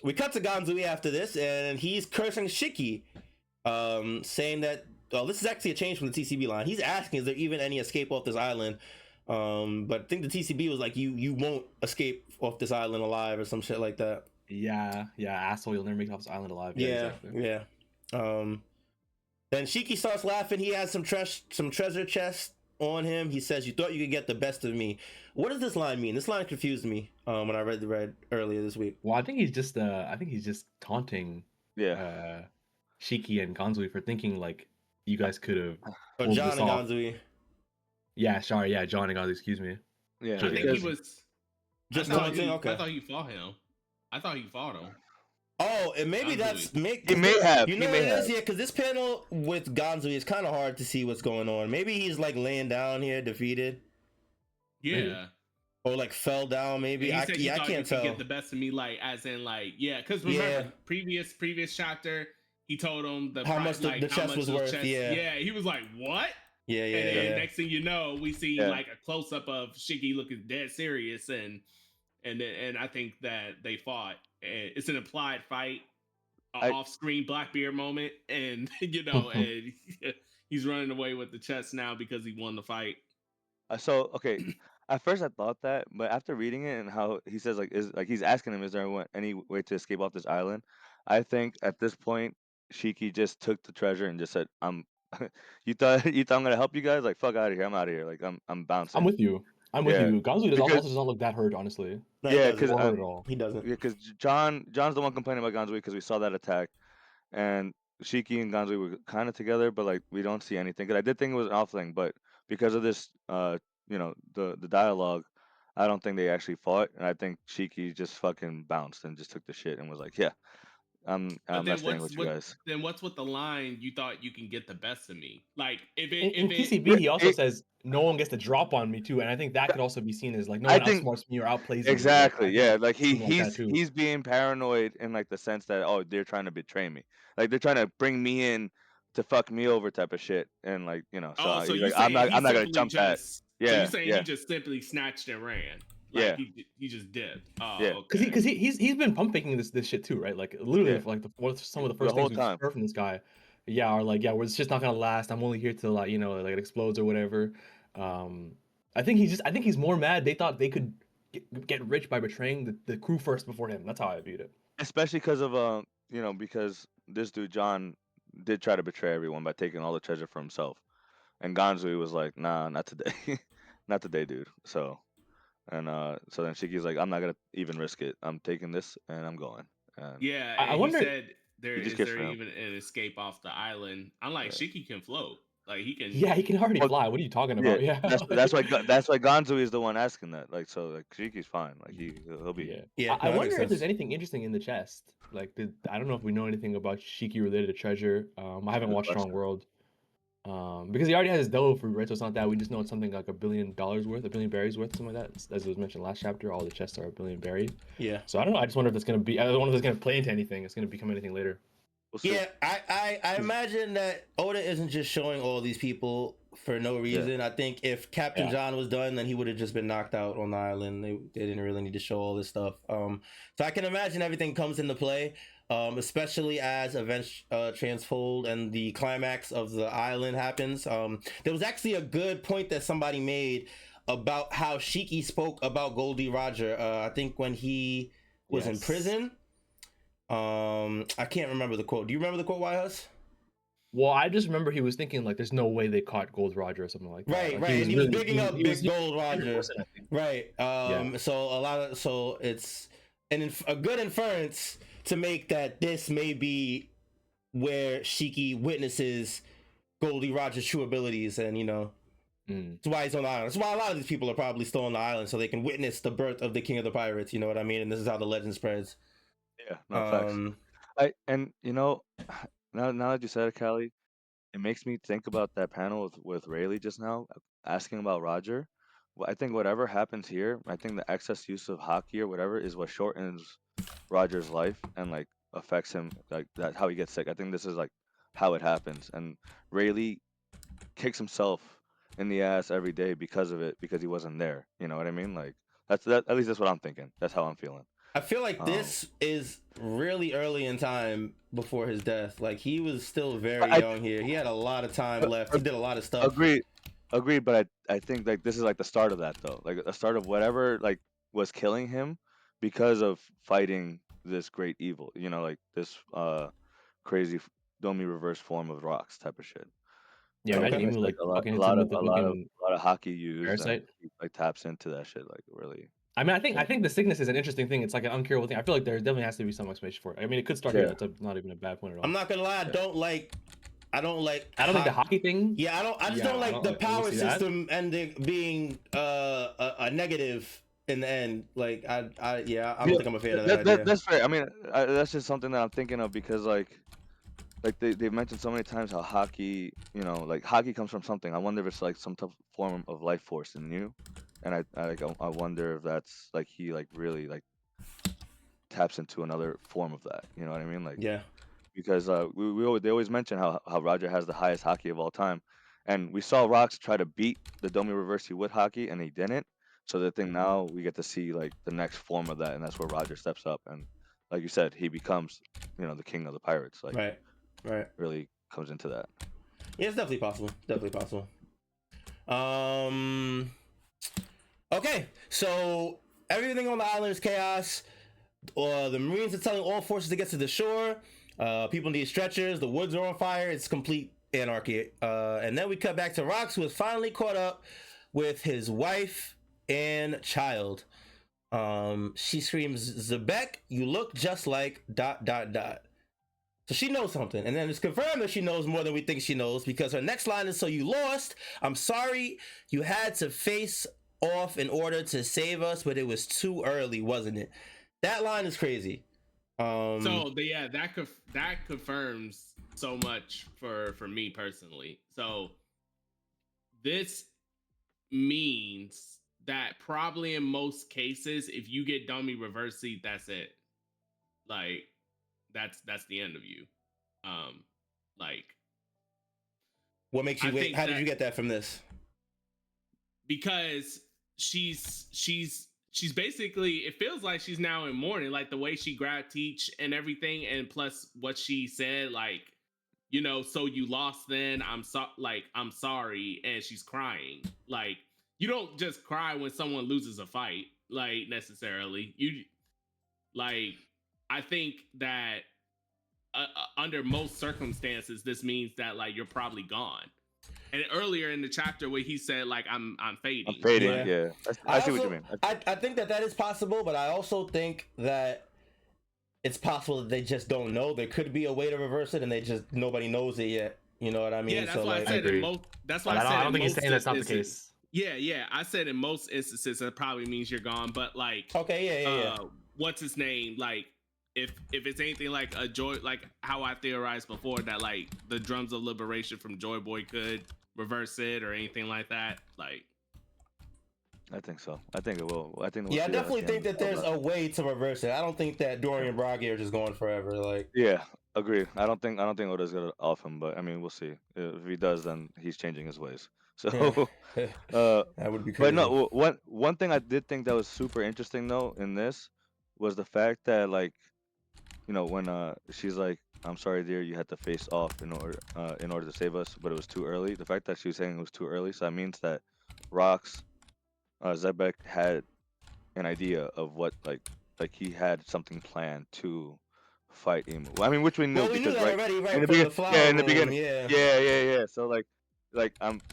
We cut to Ganzui after this, and he's cursing Shiki, saying that this is actually a change from the TCB line. He's asking, is there even any escape off this island? But I think the TCB was like, you won't escape off this island alive or some shit like that. Yeah, asshole, you'll never make it off this island alive. Yeah. Then Shiki starts laughing. He has some treasure chest on him. He says, "You thought you could get the best of me." What does this line mean? This line confused me when I read earlier this week. Well, I think he's just taunting Shiki and Ganzui for thinking like you guys could have. Or John and Ganzui. Yeah, sorry, yeah, John and Ganzui. Excuse me. Yeah, I think he was just taunting. Okay. I thought you fought him. I thought you fought him. Oh, and maybe that's he may have. You know what it is, yeah, because this panel with Ganzui is kind of hard to see what's going on. Maybe he's like laying down here, defeated. Yeah. Maybe. Or like fell down, maybe. I can't tell. Get the best of me, like as in like because remember previous chapter he told him how much the chest was worth. Yeah, he was like, what? Yeah. And then next thing you know, we see like a close up of Shiki looking dead serious, and I think that they fought. It's an implied fight, off screen Blackbeard moment, and and he's running away with the chest now because he won the fight. So okay, at first I thought that, but after reading it and how he says he's asking him, is there any way to escape off this island? I think at this point Shiki just took the treasure and just said, you thought I'm gonna help you guys? Like, fuck out of here. I'm out of here. Like, I'm bouncing. I'm with you. Ganzui also does not look that hurt, honestly. No, because he doesn't. Yeah, because John's the one complaining about Ganzui because we saw that attack, and Shiki and Ganzui were kind of together, but like we don't see anything. Because I did think it was an off thing, but because of this, the dialogue, I don't think they actually fought, and I think Shiki just fucking bounced and just took the shit and was like, yeah. I'm not staying with you guys. Then what's with the line? You thought you can get the best of me? Like in TCB, he also says no one gets to drop on me too, and I think that could also be seen as like no one outsmarts me or outplays me. Exactly, yeah. Like he's being paranoid in like the sense that they're trying to betray me, like they're trying to bring me in to fuck me over type of shit, and like So he's like, I'm not gonna jump that. Yeah, so you're saying he just simply snatched and ran. Like he just did. Oh, yeah. Because he's been pump faking this shit too, right? Like literally, like some of the first things we heard from this guy, we're just not gonna last. I'm only here till like it explodes or whatever. I think he's more mad. They thought they could get rich by betraying the crew first before him. That's how I viewed it. Especially because of because this dude John did try to betray everyone by taking all the treasure for himself, and Ganzui was like, nah, not today, not today, dude. So. And so then Shiki's like, I'm not gonna even risk it. I'm taking this and I'm going. And I wonder. He said is there even an escape off the island? I'm like, Shiki can float. Like he can. Yeah, he can already fly. What are you talking about? Yeah. That's why Ganzui is the one asking that. Like, so like Shiki's fine. Like he'll be. Yeah. I wonder if there's anything interesting in the chest. Like, I don't know if we know anything about Shiki related to treasure. I haven't watched Strong World. Because he already has his devil fruit, right? So it's not that. We just know it's something like $1 billion worth, $1 billion berries worth, something like that. As it was mentioned last chapter, all the chests are $1 billion berries. Yeah. So I don't know. I just wonder if it's gonna be. I don't wonder if it's gonna play into anything. It's gonna become anything later. Yeah, I imagine that Oda isn't just showing all these people for no reason. I think if Captain John was done, then he would have just been knocked out on the island. They didn't really need to show all this stuff. So I can imagine everything comes into play. Especially as events transfold and the climax of the island happens. There was actually a good point that somebody made about how Shiki spoke about Goldie Roger. I think when he was in prison. I can't remember the quote. Do you remember the quote, Huss? Well, I just remember he was thinking like, "There's no way they caught Gold Roger" or something like that. Right, like, right. And he was bigging up Big Gold Roger. Right. So a good inference to make that this may be where Shiki witnesses Goldie Roger's true abilities, and that's why he's on the island. That's why a lot of these people are probably still on the island, so they can witness the birth of the King of the Pirates. You know what I mean? And this is how the legend spreads. Yeah, no facts. Now that you said it, Callie, it makes me think about that panel with Rayleigh just now, asking about Roger. I think whatever happens here, I think the excess use of hockey or whatever is what shortens Roger's life and like affects him, like that how he gets sick. I think this is like how it happens, and Rayleigh kicks himself in the ass every day because of it, because he wasn't there. You know what I mean? Like that. At least that's what I'm thinking. That's how I'm feeling. I feel like this is really early in time before his death. Like he was still very young here. He had a lot of time left. He did a lot of stuff. Agreed. But I think like this is like the start of that though. Like the start of whatever like was killing him because of fighting this great evil. You know, like this crazy Domi reverse form of rocks type of shit. Yeah, Like, imagine it's even like like fucking into him with the fucking a lot of hockey used and parasite. he, like taps into that shit like really. I mean, I think the sickness is an interesting thing. It's like an uncurable thing. I feel like there definitely has to be some explanation for it. I mean, it could start here. That's not even a bad point at all. I'm not gonna lie. I don't like I don't like the hockey thing. Yeah, I just don't like the power system and being a negative in the end. Like I don't think I'm a fan of that idea. That's fair. I mean, that's just something that I'm thinking of because like they've mentioned so many times how hockey, like hockey comes from something. I wonder if it's like some type of form of life force in you, and I wonder if that's like he like really like taps into another form of that. You know what I mean? Like yeah. Because they always mention how Roger has the highest hockey of all time, and we saw Rox try to beat the Domi Reversi with hockey, and he didn't. So the thing now we get to see like the next form of that, and that's where Roger steps up, and like you said, he becomes the king of the pirates. Like right, really comes into that. Yeah, it's definitely possible. Okay, so everything on the island is chaos. The Marines are telling all forces to get to the shore. People need stretchers. The woods are on fire. It's complete anarchy. And then we cut back to Rox, who has finally caught up with his wife and child. She screams, "Zebek, you look just like ... So she knows something, and then it's confirmed that she knows more than we think she knows, because her next line is, "So you lost. I'm sorry you had to face off in order to save us, but it was too early, wasn't it?" That line is crazy. That confirms so much for me personally. So this means that probably in most cases, if you get Domi Reversi, that's it. Like that's the end of you. Like what makes you wait? How did you get that from this? Because she's basically, it feels like she's now in mourning, like the way she grabbed Teach and everything, and plus what she said, like, so you lost then, I'm sorry, and she's crying. Like, you don't just cry when someone loses a fight, like, necessarily. I think that under most circumstances, this means that, like, you're probably gone. And earlier in the chapter where he said, like, I'm fading. I'm fading, yeah. I see what you mean. I think that is possible, but I also think that it's possible that they just don't know. There could be a way to reverse it, and nobody knows it yet. You know what I mean? Yeah, that's why I said in most. That's why I don't think he's saying that's not the case. Yeah. I said in most instances that probably means you're gone, but like, okay, yeah. What's his name? Like, if it's anything like a Joy, like how I theorized before that, like the drums of liberation from Joy Boy could reverse it or anything like that, like. I think so. I think it will. I definitely think that there's a way to reverse it. I don't think that Dorian Broggy are just going forever. Like, yeah, agree. I don't think Oda's gonna off him, but I mean, we'll see. If he does, then he's changing his ways. So, that would be crazy. But no, one thing I did think that was super interesting though in this was the fact that, like, when she's like, "I'm sorry, dear, you had to face off in order to save us, but it was too early." The fact that she was saying it was too early, so that means that Rox, Zebek had an idea of what like he had something planned to fight Emu. I mean, which we knew because already, in the beginning, yeah. So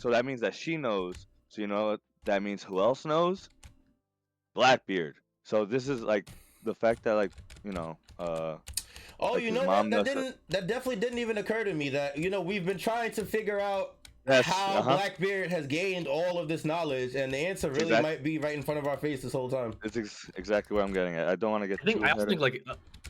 so that means that she knows. So that means who else knows? Blackbeard. So this is like the fact that like Oh, like you his know mom what? knows. That definitely didn't even occur to me that we've been trying to figure out Yes, how Blackbeard has gained all of this knowledge, and the answer It's really exact- might be right in front of our face this whole time. It's exactly what I'm getting at. I don't want to get I also think like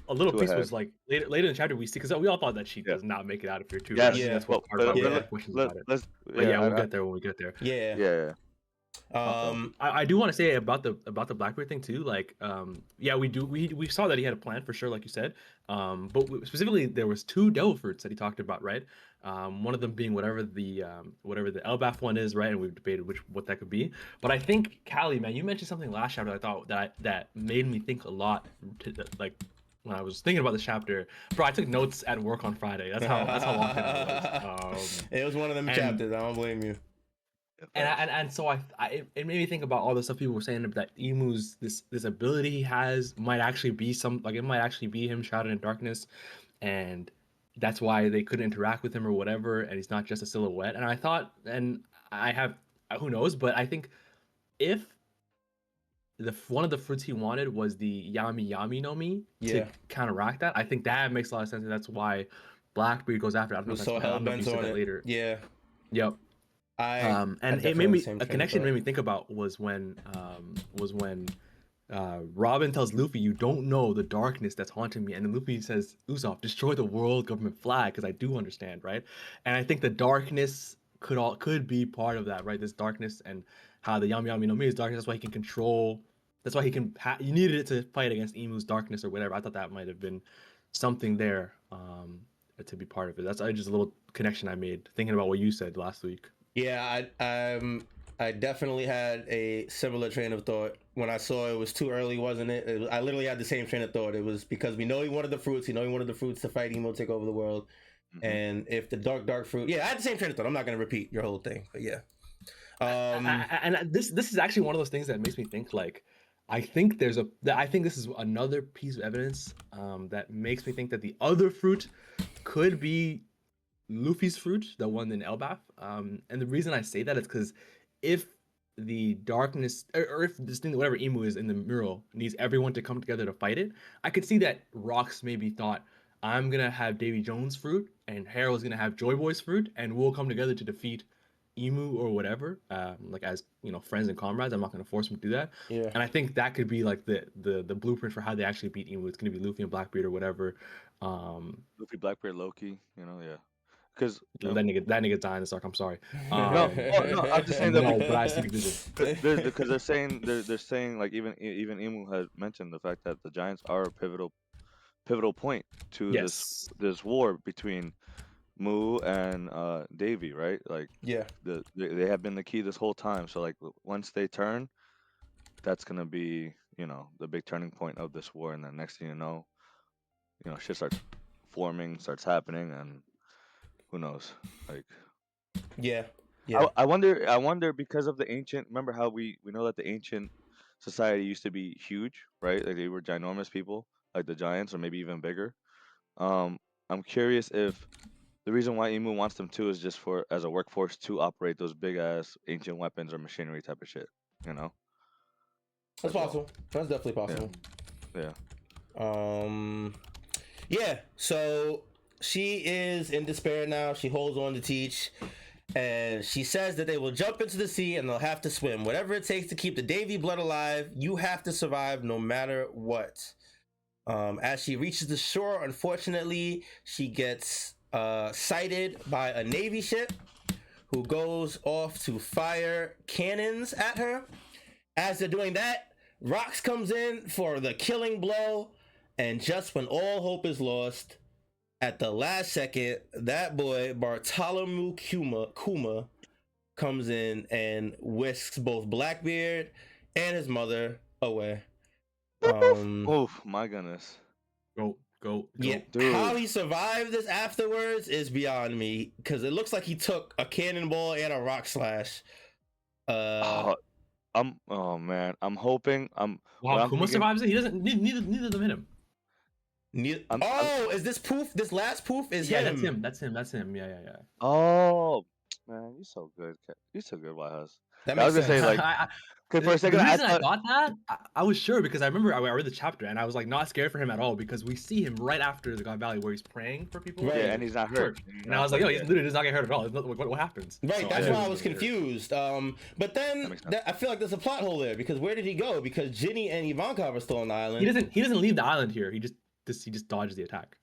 a little too piece ahead. was like later in the chapter we see, because we all thought that she Yeah. does not make it out of here too. Yes, Right? I think yeah. that's what part But- of yeah. the questions about it. let's But yeah, we'll get there when we get there. Yeah. yeah. I do want to say about the Blackbeard thing too. Like, yeah, we saw that he had a plan for sure, like you said. But specifically, there was 2 devil fruits that he talked about, right? One of them being whatever the Elbaf one is, right? And we've debated what that could be. But I think Callie, man, you mentioned something last chapter. I thought that made me think a lot. Like when I was thinking about this chapter, bro, I took notes at work on Friday. That's how long it was. It was one of them chapters. I don't blame you. And so it made me think about all the stuff people were saying that Emu's this ability he has might actually be it might actually be him shrouded in darkness, and that's why they couldn't interact with him or whatever, and he's not just a silhouette. And I thought, and I have, who knows, but I think if one of the fruits he wanted was the Yami Yami no Mi to counteract that, I think that makes a lot of sense, and that's why Blackbeard goes after it. I don't know if so hell bent on it later. Yeah. Yep. And it made me a connection. Made me think about was when Robin tells Luffy, "You don't know the darkness that's haunting me," and then Luffy says, "Usopp, destroy the world government flag, because I do understand, right?" And I think the darkness could be part of that, right? This darkness and how the Yami Yami no Mi is darkness. That's why he can control. That's why he can. You needed it to fight against Emu's darkness or whatever. I thought that might have been something there to be part of it. That's just a little connection I made thinking about what you said last week. Yeah, I definitely had a similar train of thought when I saw it was too early, wasn't it? I literally had the same train of thought. It was because we know he wanted the fruits. He wanted the fruits to fight Emo, take over the world. Mm-hmm. And if the dark fruit, yeah, I had the same train of thought. I'm not gonna repeat your whole thing, but yeah. And this is actually one of those things that makes me think like, I think this is another piece of evidence that makes me think that the other fruit could be Luffy's fruit, the one in Elbaf. And the reason I say that is because if the darkness, or if this thing, whatever Emu is in the mural, needs everyone to come together to fight it, I could see that Rocks maybe thought, I'm gonna have Davy Jones' fruit, and Harold's gonna have Joy Boy's fruit, and we'll come together to defeat Emu or whatever, like as friends and comrades. I'm not gonna force them to do that. Yeah. And I think that could be like the blueprint for how they actually beat Emu. It's gonna be Luffy and Blackbeard or whatever. Luffy, Blackbeard, Loki, yeah. Because that nigga died in this arc. I'm sorry. No, I'm just saying that. No, but I see the vision. Because they're saying like even Emu had mentioned the fact that the Giants are a pivotal point to this war between Mu and Davy, right? Like they have been the key this whole time. So like once they turn, that's gonna be the big turning point of this war, and then next thing you know, shit starts happening, and who knows? Like, yeah. I wonder because of the ancient. Remember how we know that the ancient society used to be huge, right? Like they were ginormous people, like the giants, or maybe even bigger. I'm curious if the reason why Emu wants them too is just as a workforce to operate those big ass ancient weapons or machinery type of shit. That's possible. That's definitely possible. Yeah. Yeah. So she is in despair now. She holds on to Teach, and she says that they will jump into the sea and they'll have to swim. Whatever it takes to keep the Davy blood alive, you have to survive no matter what. As she reaches the shore, unfortunately, she gets sighted by a Navy ship who goes off to fire cannons at her. As they're doing that, Rocks comes in for the killing blow, and just when all hope is lost, at the last second, that boy Bartholomew Kuma comes in and whisks both Blackbeard and his mother away. Oh my goodness. Go. Yeah, dude. How he survived this afterwards is beyond me, because it looks like he took a cannonball and a rock slash. Oh man, I'm hoping Kuma survives it. He doesn't. Neither of them hit him. Is this poof? This last poof is him. That's him. Yeah. Oh Man, you so good. You so good, White House. That I was makes gonna say sense. like, I, cause for a the second I reason I thought, thought that, I was sure because I remember I read the chapter and I was like not scared for him at all because we see him right after the God Valley where he's praying for people. Right. yeah, and he's not hurt. Church. And I was like, yo, he's literally just not getting hurt at all. What happens? Right, So that's knew why he I was gonna get hurt. confused. But then makes sense. I feel like there's a plot hole there because where did he go? Because Ginny and Ivankov are still on the island. He doesn't leave the island here. He just dodges the attack.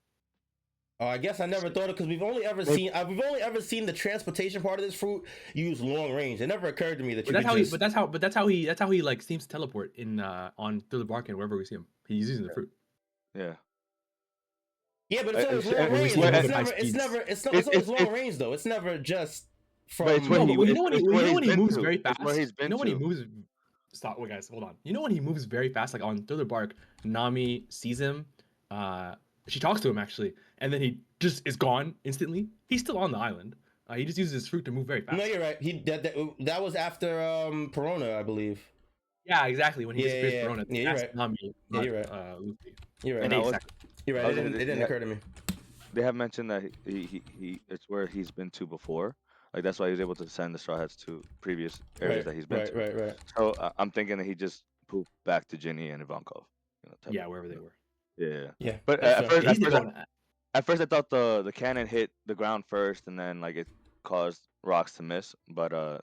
Oh, I guess I never thought of because we've only ever seen the transportation part of this fruit use long range. It never occurred to me that you But that's how he like seems to teleport in on through the bark and wherever we see him. He's using the fruit. Yeah. Yeah, but it's always It's- long we range. see It's him never. It's always it's- long range though. It's never just from. But it's when No, he- but you it's- know when it's where he's he been moves to. very It's fast. where he's been You know when he to. moves. Stop, wait, guys, hold on. You know when he moves very fast, like on Thriller Bark, Nami sees him. She talks to him actually, and then he just is gone instantly. He's still on the island. He just uses his fruit to move very fast. No, you're right. That was after Perona, I believe. Yeah, exactly. When he Yeah, disappears yeah, Verona, yeah, you're that's right. Nami, Yeah, not, you're right. Luffy. You're right. And I was- Exactly. You're right. I It was gonna- didn't occur to me. They have mentioned that he it's where he's been to before. Like that's why he was able to send the Straw Hats to previous areas that he's been to. Right. So I'm thinking that he just pooped back to Ginny and Ivankov. Type Yeah, of- wherever they were. Yeah. Yeah, But that's at fair. first, He's going. at first I thought the cannon hit the ground first and then like it caused rocks to miss. But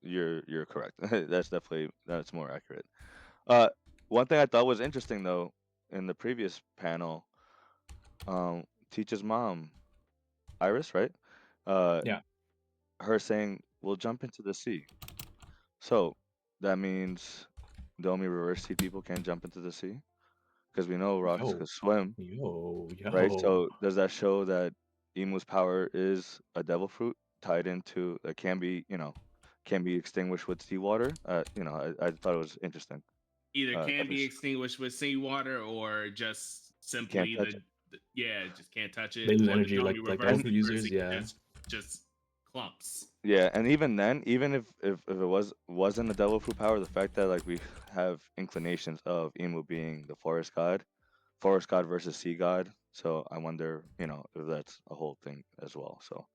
you're correct. That's more accurate. One thing I thought was interesting though in the previous panel, Teach's mom, Iris, right? Yeah. Her saying, "We'll jump into the sea." So that means the only reverse sea people can't jump into the sea because we know rocks Yo. can swim, Yo. right? So does that show that Emu's power is a devil fruit tied into can be extinguished with seawater? I thought it was interesting. Either can that be was- extinguished with seawater or just simply touch just can't touch it. They lose or the energy like Domi the reverse Loki users, frequency yeah. just clumps. Yeah, and even then, even if it wasn't a devil fruit power, the fact that like we have inclinations of Emu being the forest god versus sea god, so I wonder, if that's a whole thing as well. So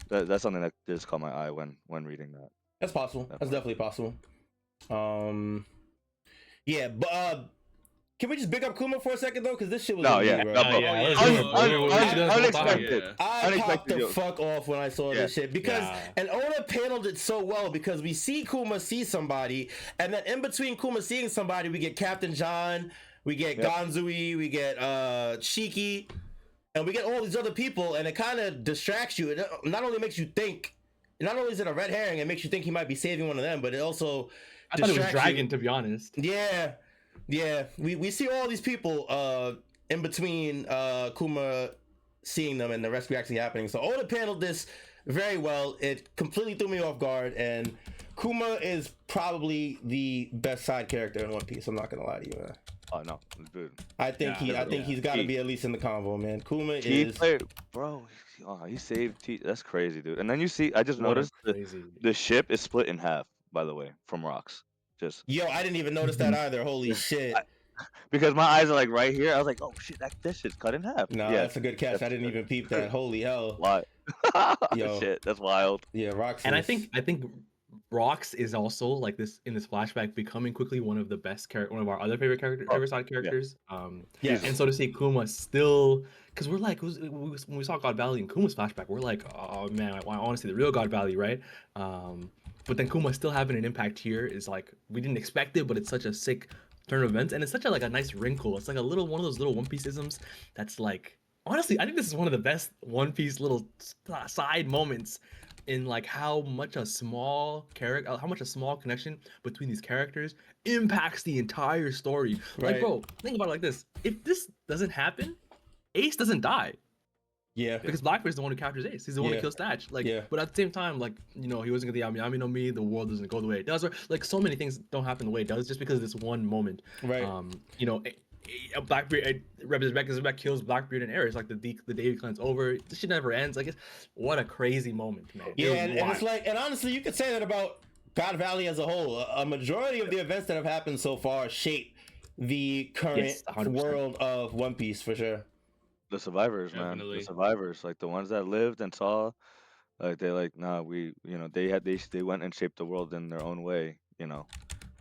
that's something that just caught my eye when reading that. That's possible. That's definitely possible. Yeah, but can we just big up Kuma for a second though? Because this shit was No, OD, yeah, bro. no, bro. Unexpected. I popped the Unexpected. fuck off when I saw this shit because and Oda paneled it so well because we see Kuma see somebody, and then in between Kuma seeing somebody, we get Captain John, we get Ganzui, we get Shiki, and we get all these other people, and it kind of distracts you. It not only makes you think, not only is it a red herring, it makes you think he might be saving one of them, but it also I thought it was distracts Dragon, you. to be honest. Yeah, we see all these people in between Kuma seeing them and the rescue actually happening. So Oda paneled this very well. It completely threw me off guard, and Kuma is probably the best side character in One Piece. I'm not gonna lie to you, man. Oh no, dude. I think he's got to be at least in the convo, man. Kuma is bro. He saved T. That's crazy, dude. And then you see, I just What a noticed crazy. the ship is split in half. By the way, from rocks. Just Yo, I didn't even notice that either. Holy shit. because my eyes are like right here. I was like, oh shit, that shit's cut in half. No, that's a good catch. I didn't even peep that. Holy hell. Why? Yo. Shit, that's wild. Yeah, Rox. And I think Rox is also like this in this flashback becoming quickly one of the best one of our other favorite side characters. Yes. And so to see Kuma still, because we're like when we saw God Valley in Kuma's flashback, we're like, oh man, I want to see the real God Valley, right? But then Kuma still having an impact here is like we didn't expect it, but it's such a sick turn of events, and it's such a like a nice wrinkle. It's like a little one of those little One Piece isms that's like honestly, I think this is one of the best One Piece little side moments in like how much a small connection between these characters impacts the entire story. Right. Like, bro, think about it like this: if this doesn't happen, Ace doesn't die. Yeah. Because Blackbeard's the one who captures Ace. He's the one who kills Thatch. Like, but at the same time, like, he wasn't gonna the Yami Yami no Mi. The world doesn't go the way it does. Or like, so many things don't happen the way it does just because of this one moment. Right. Blackbeard, Rebecca kills Blackbeard and Ares. Like the day clan's over. This shit never ends. Like, what a crazy moment, man. Yeah, and it's like, and honestly, you could say that about God Valley as a whole. A majority of the events that have happened so far shape the current world of One Piece for sure. The survivors, Definitely. man. The survivors, like the ones that lived and saw Like they like, nah, they went and shaped the world in their own way,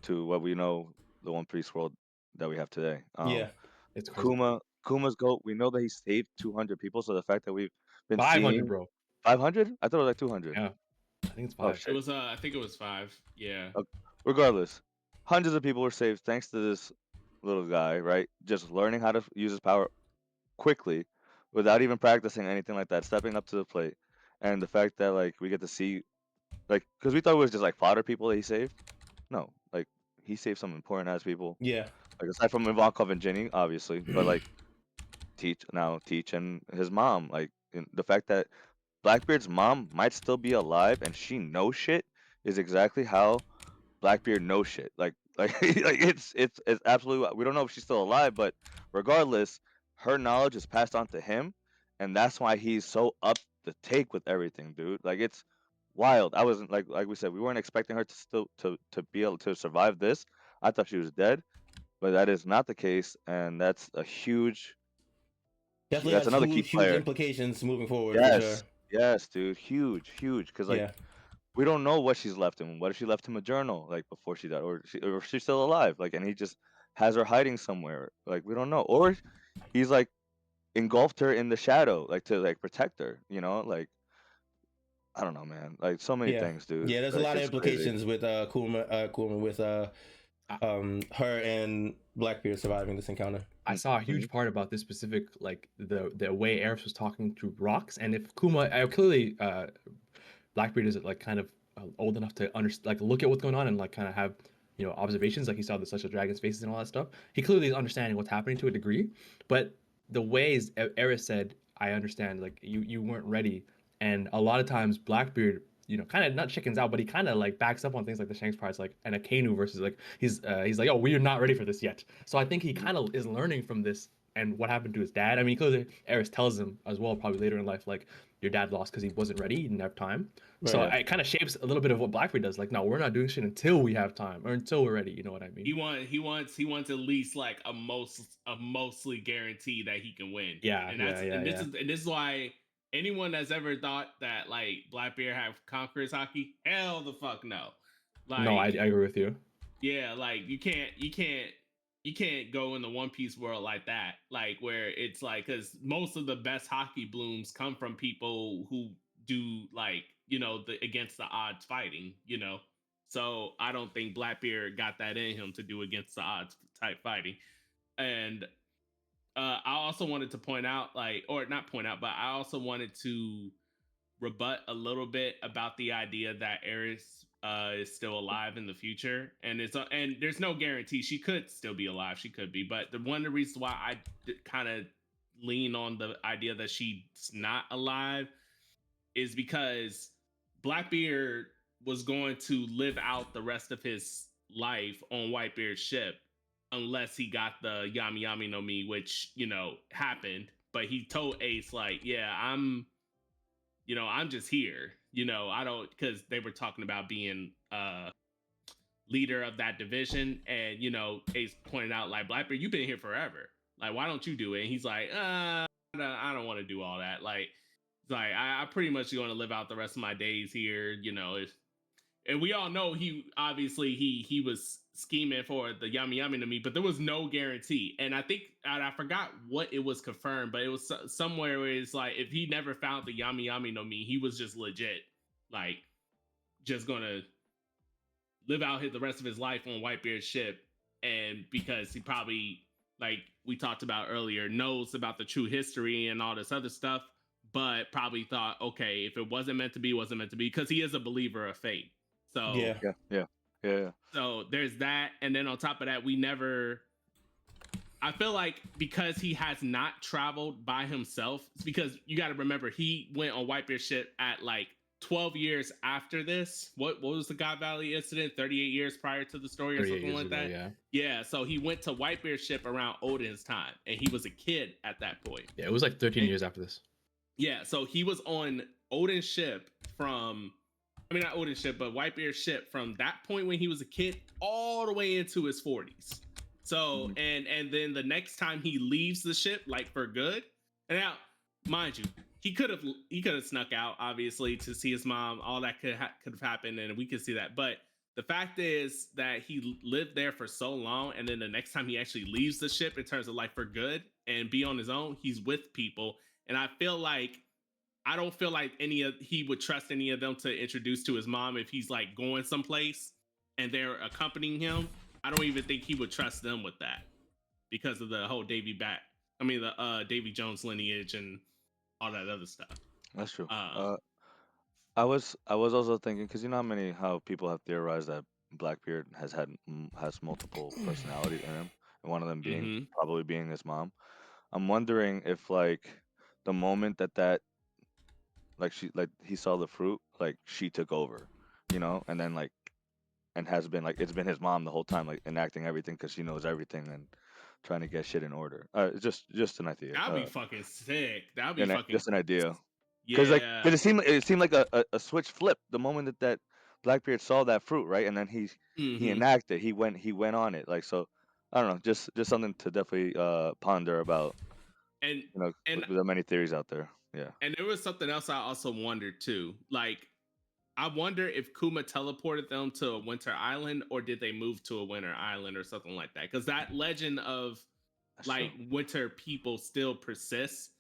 to what we know the One Piece world that we have today. Yeah. It's crazy. Kuma's goat. We know that he saved 200 people. So the fact that we've been 500, seeing bro. 500, I thought it was like 200. Yeah, I think it's Oh 5. It shit. was I think it was 5. Yeah. Regardless, hundreds of people were saved thanks to this little guy, right? Just learning how to use his power quickly, without even practicing anything like that, stepping up to the plate, and the fact that like we get to see, like, because we thought it was just like fodder people that he saved. No, like he saved some important ass people. Yeah. Like aside from Ivankov and Ginny, obviously, but like Teach and his mom, like the fact that Blackbeard's mom might still be alive and she knows shit is exactly how Blackbeard knows shit. Like it's absolutely, we don't know if she's still alive, but regardless, her knowledge is passed on to him, and that's why he's so up the take with everything, dude. Like it's wild. I wasn't like we said, we weren't expecting her to still to be able to survive this. I thought she was dead, but that is not the case, and that's a huge. Definitely That's has another key huge player. implications moving forward for sure. Yes, dude, huge. Because like Yeah. we don't know what she's left him. What if she left him a journal like before she died, or if she's still alive, like, and he just has her hiding somewhere. Like we don't know, or he's like engulfed her in the shadow, like to like protect her. Like I don't know, man. Like so many Yeah. things, dude. Yeah, there's a Like lot of it's crazy. implications with Kuma with her and Blackbeard surviving this encounter. I saw a huge part about this specific, like the way Eris was talking to rocks, and if Kuma, clearly, Blackbeard is like kind of old enough to understand, like look at what's going on and like kind of have observations, like he saw the such a dragon's faces and all that stuff. He clearly is understanding what's happening to a degree, but the ways Eris said, I understand, like you weren't ready, and a lot of times Blackbeard, kind of not chickens out, but he kind of like backs up on things like the Shanks prize, like and a Kanu versus like he's like, oh, we're not ready for this yet. So I think he kind of is learning from this and what happened to his dad. I mean, clearly Eris tells him as well, probably later in life, like your dad lost because he wasn't ready, he didn't have time. Right. So it kind of shapes a little bit of what Blackbeard does. Like, no, we're not doing shit until we have time or until we're ready. You know what I mean? He wants at least like a mostly guarantee that he can win. Yeah, and this is why anyone that's ever thought that like Blackbeard have conquerors hockey, hell the fuck no. Like, no, I agree with you. Yeah, like you can't go in the One Piece world like that. Like where it's like, because most of the best hockey blooms come from people who do like the against the odds fighting. So I don't think Blackbeard got that in him to do against the odds type fighting. And I also wanted to point out, like, or not point out, but I also wanted to rebut a little bit about the idea that Eris is still alive in the future, and and there's no guarantee she could still be alive. She could be, but one of the reasons why I kind of lean on the idea that she's not alive is because Blackbeard was going to live out the rest of his life on Whitebeard's ship unless he got the Yami Yami no Mi, which happened. But he told Ace, like, yeah, I'm just here. I don't, because they were talking about being leader of that division, and Ace pointed out, like, Blackbeard, you've been here forever. Like, why don't you do it? And he's like, I don't want to do all that. Like, it's like I pretty much going to live out the rest of my days here. And we all know he obviously he was scheming for the Yami Yami no Mi, but there was no guarantee. And I think, and I forgot what it was confirmed, but it was somewhere where it's like, if he never found the Yami Yami no Mi, he was just legit, like, just gonna live out the rest of his life on Whitebeard's ship. And because he probably, like we talked about earlier, knows about the true history and all this other stuff, but probably thought, okay, if it wasn't meant to be, it wasn't meant to be, because he is a believer of fate. So Yeah. So there's that, and then on top of that, I feel like because he has not traveled by himself, it's because you got to remember he went on Whitebeard's ship at like 12 years after this. What was the God Valley incident? 38 years prior to the story or something like that. Yeah. So he went to Whitebeard's ship around Odin's time, and he was a kid at that point. Yeah, it was like 13 years after this. Yeah, so he was on Odin's ship from, I mean, not Odin's ship, but Whitebeard's ship from that point when he was a kid all the way into his 40s. So, and then the next time he leaves the ship, like for good, and now, mind you, he could have snuck out, obviously, to see his mom. All that could have happened, and we could see that. But the fact is that he lived there for so long, and then the next time he actually leaves the ship in terms of like for good and be on his own, he's with people. And I don't feel like he would trust any of them to introduce to his mom if he's like going someplace and they're accompanying him. I don't even think he would trust them with that because of the whole Davy Jones lineage and all that other stuff. That's true. Um, I was also thinking because you know how people have theorized that Blackbeard has multiple personality in him, and one of them mhm. probably being his mom. I'm wondering if like the moment that he saw the fruit, like she took over, and then like and has been like it's been his mom the whole time, like enacting everything because she knows everything and trying to get shit in order. Just an idea. That'd be fucking sick. That'd be And fucking just an idea. Because yeah. it seemed like a switch flipped the moment that Blackbeard saw that fruit, right? And then he Mhm. enacted. He went on it. Like so, I don't know. Just something to definitely ponder about. And and With the many theories out there. Yeah. and there was something else I also wondered too. Like I wonder if Kuma teleported them to a winter island or did they move to a winter island or something like that? Because that legend of That's like true. winter people still persists.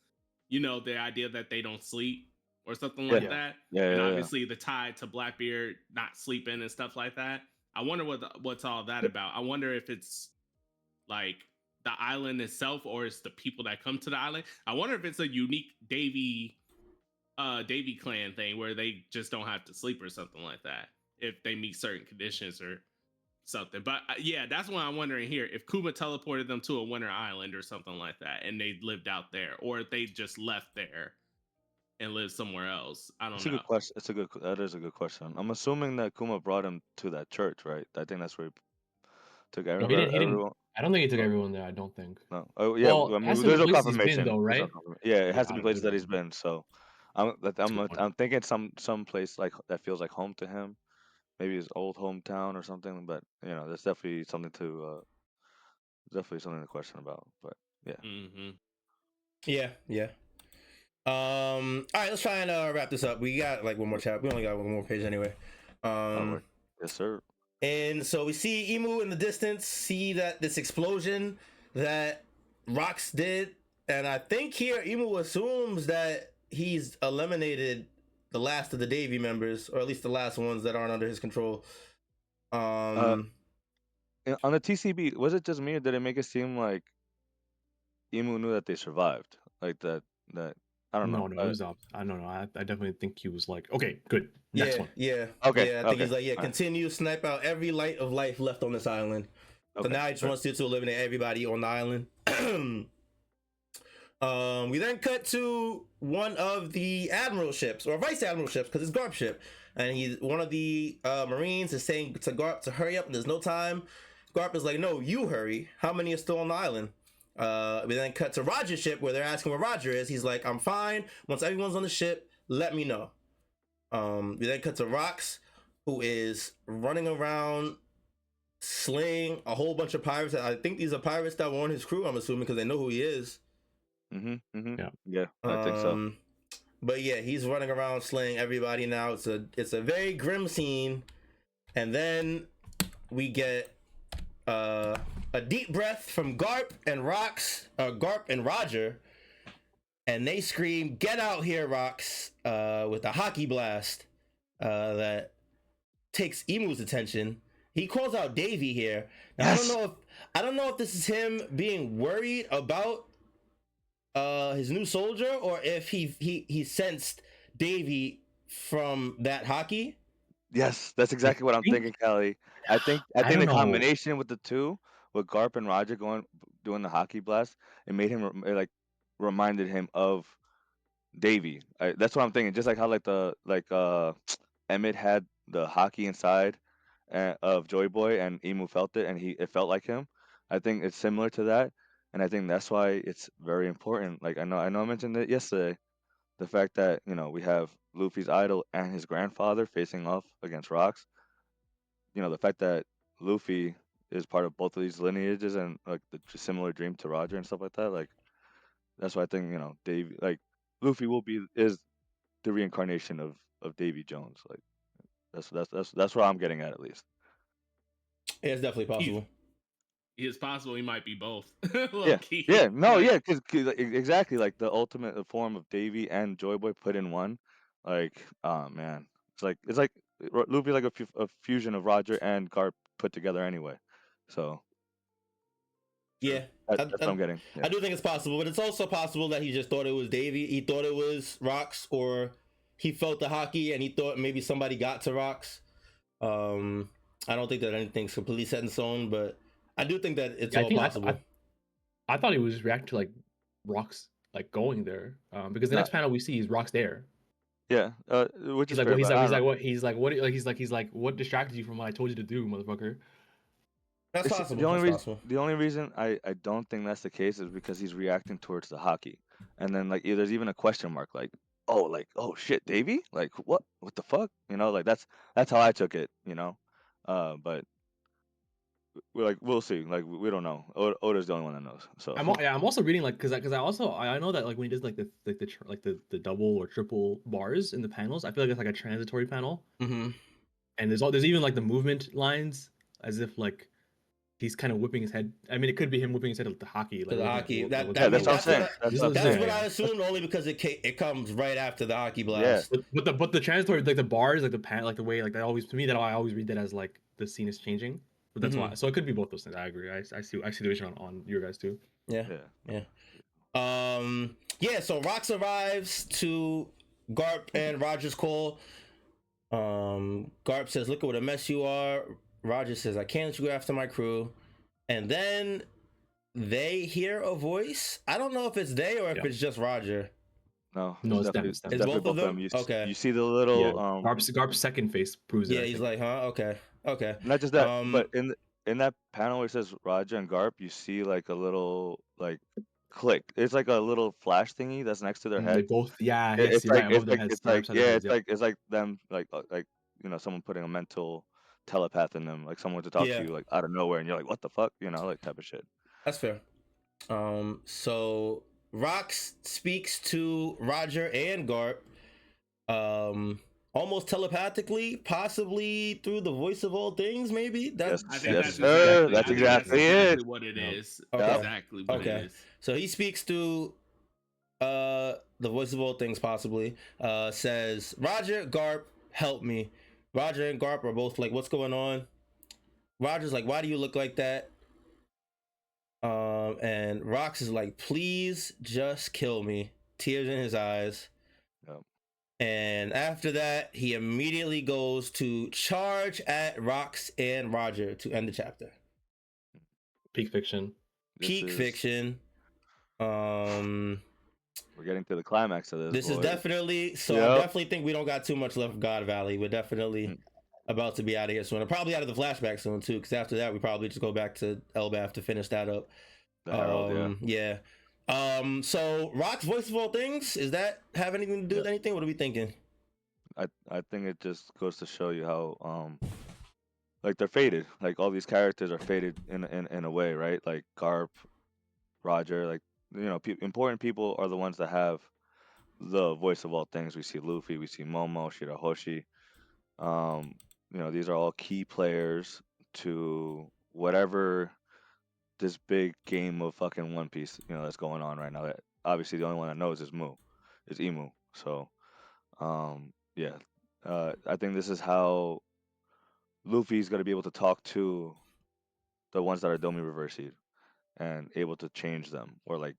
The idea that they don't sleep or something Yeah. like that. Yeah. And Yeah. obviously the tie to Blackbeard not sleeping and stuff like that. I wonder what's all that about. I wonder if it's like the island itself or it's the people that come to the island. I wonder if it's a unique Davy clan thing where they just don't have to sleep or something like that if they meet certain conditions or something. But yeah, that's what I'm wondering here. If Kuma teleported them to a winter island or something like that and they lived out there, or if they just left there and lived somewhere else. I don't It's a know. good question. That is a good question. I'm assuming that Kuma brought him to that church, right? I think that's where he took No, he didn't. everyone. I don't think he took No. everyone there. I don't think. No. Oh yeah. Well, I it has mean, to be there's no places he's been confirmation. though, There's no right? confirmation. Yeah, it Yeah, has to I be don't know. Who places that he's knows? been. So, That's a good point. I'm thinking some place like that feels like home to him. Maybe his old hometown or something. But that's definitely something to question about. But yeah. Mm-hmm. Yeah. All right, let's try and wrap this up. We got like one more chapter. We only got one more page anyway. All right. Yes, sir. And so we see Emu in the distance, see that this explosion that Rox did, and I think here Emu assumes that he's eliminated the last of the Davy members, or at least the last ones that aren't under his control. Uh, on the TCB, was it just me or did it make it seem like Emu knew that they survived? Like that I don't know. No, it was opposite. I don't know. I definitely think he was like, okay, good, next one. Yeah. Okay. I think he's like, All right. continue, snipe out every light of life left on this island. So Okay. now he just wants to eliminate everybody on the island. We then cut to one of the admiral ships or vice admiral ships because it's Garp ship, and one of the Marines is saying to Garp to hurry up and there's no time. Garp is like, no, you hurry. How many are still on the island? We then cut to Roger's ship where they're asking where Roger is. He's like, I'm fine. Once everyone's on the ship, let me know. We then cut to Rox, who is running around slaying a whole bunch of pirates. I think these are pirates that were on his crew, I'm assuming, because they know who he is. Yeah, I think so. But yeah, he's running around slaying everybody now. It's a very grim scene. And then we get a deep breath from Garp and Garp and Roger, and they scream, "Get out here, Rox!" With a hockey blast that takes Emu's attention. He calls out Davy here. Now, Yes. I don't know if this is him being worried about his new soldier or if he sensed Davy from that hockey. Yes, that's exactly what I'm thinking, Kelly. I think I the don't know. combination with the two, with Garp and Roger doing the hockey blast, it made him it, like reminded him of Davy. That's what I'm thinking. Just like how Emmett had the hockey inside of Joy Boy and Emu felt it and it felt like him. I think it's similar to that, and I think that's why it's very important. Like I know I mentioned it yesterday. The fact that we have Luffy's idol and his grandfather facing off against Rocks. The fact that Luffy is part of both of these lineages and like the similar dream to Roger and stuff like that. Like that's why I think Dave like Luffy is the reincarnation of Davy Jones. Like that's what I'm getting at least. Yeah, it's definitely possible. It's possible he might be both. Yeah, Low-key. yeah, no, Like, yeah, because exactly like the ultimate form of Davy and Joy Boy put in one. Like, oh man, it's like Luffy like a fusion of Roger and Garp put together anyway. So Yeah, that's what I'm getting. I Yeah. do think it's possible, but it's also possible that he just thought it was Davy. He thought it was Rocks, or he felt the hockey and he thought maybe somebody got to Rocks. I don't think that anything's completely set in stone, but I do think that it's all possible. I thought he was reacting to like Rocks like going there, because the next panel we see is Rocks there. Yeah, which He's is like, fair, he's like, what distracted you from what I told you to do, motherfucker? That's It's possible. the only That's reason. possible. The only reason I don't think that's the case is because he's reacting towards the hockey, and then like there's even a question mark like oh shit Davy like what the fuck like that's how I took it but we'll see like we don't know. Oda's the only one that knows. So I'm also reading like because I know that like when he does like the double or triple bars in the panels, I feel like it's like a transitory panel. Mm-hmm. And there's even like the movement lines as if like he's kind of whipping his head. I mean, it could be him whipping his head with the hockey. Like To the hockey. That's what I'm saying. That's what I assumed, only because it comes right after the hockey blast. Yeah. But the transitory like the bars like the way like that always to me that I always read that as like the scene is changing. But that's why. So it could be both those things. I agree. I see the vision on your guys too. Yeah. Yeah. So Rocks arrives to Garp and Roger's call. Garp says, "Look at what a mess you are." Roger says, "I can't let you go after my crew." And then they hear a voice. I don't know if it's they or if it's just Roger. No, it's them. It's both of them. Okay. You see the little Garp's second face proves it. Yeah, he's like, huh? Okay. Not just that, but in that panel where it says Roger and Garp, you see like a little like click. It's like a little flash thingy that's next to their head. They both, It's you're like right above their heads. it's like them like someone putting a mental telepath in them, like someone to talk to you like out of nowhere, and you're like, what the fuck, like type of shit. That's fair. So Rox speaks to Roger and Garp, almost telepathically, possibly through the voice of all things. Maybe that's exactly it. What it is. Okay. Exactly what it is. So he speaks through the voice of all things, possibly. Says, Roger, Garp, help me. Roger and Garp are both like, what's going on? Roger's like, why do you look like that? And Rox is like, please just kill me. Tears in his eyes. Yep. And after that, he immediately goes to charge at Rox and Roger to end the chapter. Peak fiction. Fiction. We're getting to the climax of this. This is definitely I definitely think we don't got too much left of God Valley. We're definitely about to be out of here soon. Probably out of the flashback soon too, because after that we probably just go back to Elbaf to finish that up. The Herald, yeah. So Rock's voice of all things, is that have anything to do with anything? What are we thinking? I think it just goes to show you how like they're faded. Like all these characters are faded in a way, right? Like Garp, Roger, like important people are the ones that have the voice of all things. We see Luffy, we see Momo, Shirahoshi. These are all key players to whatever this big game of fucking One Piece, that's going on right now. That obviously the only one that knows is Emu. So, I think this is how Luffy's gonna be able to talk to the ones that are Domi Reversied and able to change them, or like,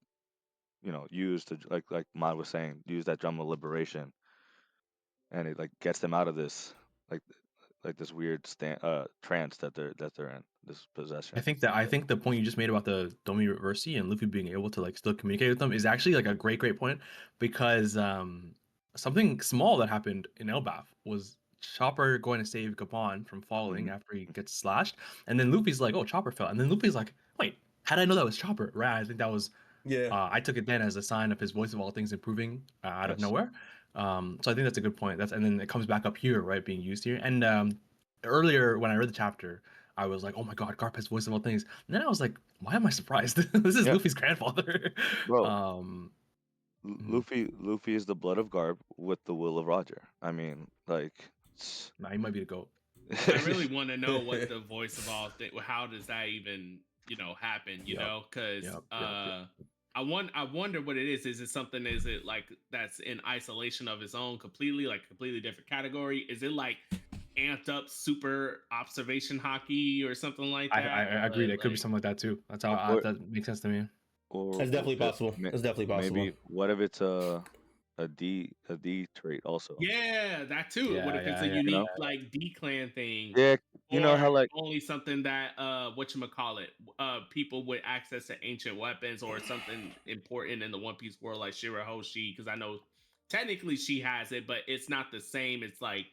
use to like Mad was saying, use that drum of liberation, and it like gets them out of this like this weird trance that they're in, this possession. I think the point you just made about the Domi Reversi and Luffy being able to like still communicate with them is actually like a great point, because something small that happened in Elbaf was Chopper going to save Gabon from falling after he gets slashed, and then Luffy's like, oh, Chopper fell, and then Luffy's like, wait, how did I know that was Chopper? Right? I think that was I took it then as a sign of his voice of all things improving out of nowhere. So I think that's a good point. And then it comes back up here, right, being used here. And earlier when I read the chapter, I was like, oh my god, Garp has voice of all things. And then I was like, why am I surprised? This is Luffy's grandfather. Bro. Luffy is the blood of Garp with the will of Roger. I mean, like, Nah, he might be the GOAT. I really want to know what the voice of all things. How does that even happen? You Yep. know, because Yep. I wonder what it is. Is it something? Is it like that's in isolation of its own, completely like completely different category? Is it like amped up super observation hockey or something like that? I agree. That could be something like that too. That's how Or- that makes sense to me. or That's definitely possible. That's definitely possible. Maybe what if it's a D trait also? Yeah, that too. Yeah, What if it's a yeah, unique like D clan thing? Yeah, you know Or how like only something that whatchamacallit, people with access to ancient weapons or something important in the One Piece world like Shirahoshi, because I know technically she has it, but it's not the same. It's like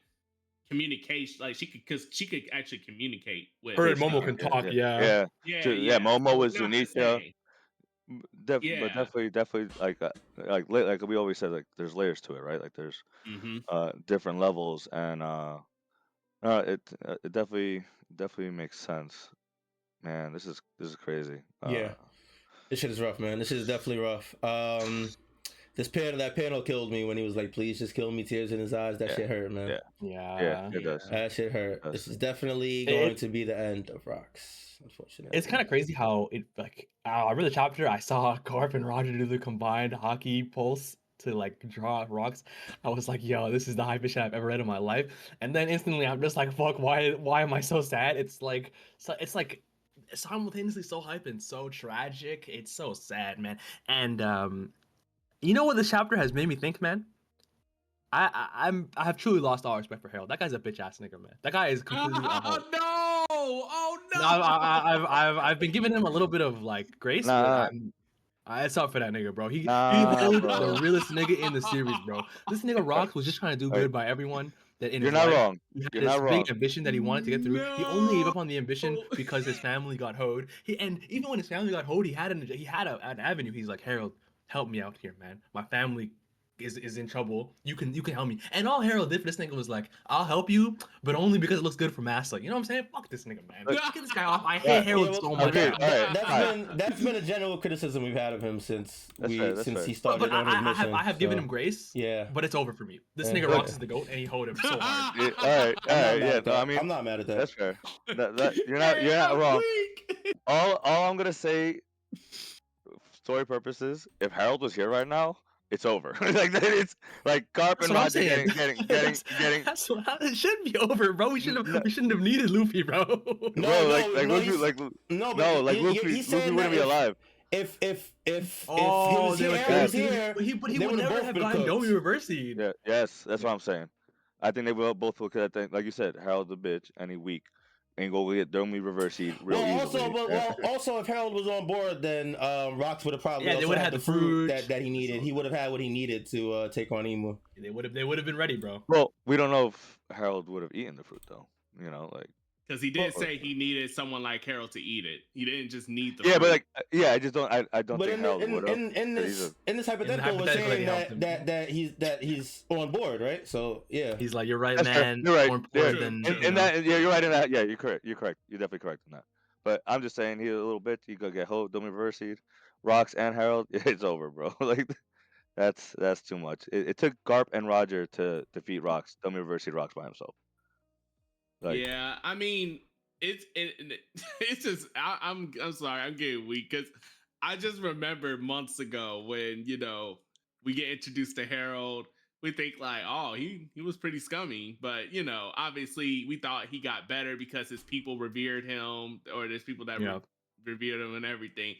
communication, like she could actually communicate with Her and Momo can talk. Yeah. yeah. Momo So was not the Zunisha. same. But Yeah. definitely like we always said, like there's layers to it, right? Like there's Mm-hmm. different levels, and it definitely makes sense. Man, this is crazy. Yeah, this shit is rough, man. This shit is definitely rough. That panel killed me when he was like, "Please just kill me." Tears in his eyes. That Yeah, shit hurt, man. yeah, it does. That shit hurt. It does. This is definitely going to be the end of Rocks, unfortunately. It's kind of crazy how it like I read the chapter. I saw Garp and Roger do the combined hockey pulse to like draw rocks. I was like, yo, this is the hypest shit I've ever read in my life. And then instantly, I'm just like, fuck, why am I so sad? It's like simultaneously so hype and so tragic. It's so sad, man. And you know what this chapter has made me think, man? I have truly lost all respect for Harold. That guy's a bitch ass nigga, man. That guy is completely a hoe. No! Oh no! No, I've been giving him a little bit of like grace, but it's up for that nigga, bro. He hailed bro. the realest nigga in the series, bro. This nigga Rocks was just trying to do good by everyone that in You're his not life. wrong. He had You're this not wrong. big ambition that he wanted to get through. He only gave up on the ambition No. because his family got hoed. And even when his family got hoed, he had an avenue. He's like, Harold, help me out here, man. My family is in trouble. You can help me. And all Harold did for this nigga was like, I'll help you, but only because it looks good for Massa. You know what I'm saying? Fuck this nigga, man. Get this guy off. I hate Harold so much. okay, bro. That's been a general criticism we've had of him since he started But on his mission. I have given him grace. Yeah, but it's over for me. This Yeah. nigga Rocks is the GOAT, and he hoed him so hard. Yeah, no, I mean, I'm not mad at that. that's fair. You're not wrong. All I'm gonna say, story purposes, if Harold was here right now, it's over. Like it's like Garp and Roger getting. That's what it should be over, bro. We shouldn't have needed Luffy, bro. Luffy wouldn't be alive. If he Oh, was they would here, he but he they would would've never both have been gotten cooked. Domi reversing. Yeah, yes, that's what I'm saying. I think they will both look at that. Like you said, Harold's a bitch and he weak, and go get Domi reverse real easily. Also, if Harold was on board, then Rocks would have probably they would have had the fruit that he needed. He would have had what he needed to take on Emu. They would have been ready, bro. Well, we don't know if Harold would have eaten the fruit though. You know, like because he did say he needed someone like Harold to eat it. He didn't just need the yeah, fruit. but like I just don't. I don't But think Harold would have. in this hypothetical, we're saying that he's on board, right? So yeah, He's like, you're right, That's fair. man. You're right. More important than you're right in that. Yeah, you're correct. You're correct. You're definitely correct in that. But I'm just saying, he's a little bitch. He could get Ho, Domi reverse Rocks and Harold. It's over, bro. Like that's too much. It took Garp and Roger to defeat Rocks. Domi reverse Rocks by himself. Like, yeah, I mean, it's just I'm sorry, I'm getting weak because I just remember months ago when we get introduced to Harold. We think like, oh, he was pretty scummy, but obviously we thought he got better because his people revered him, or there's people that revered him and everything.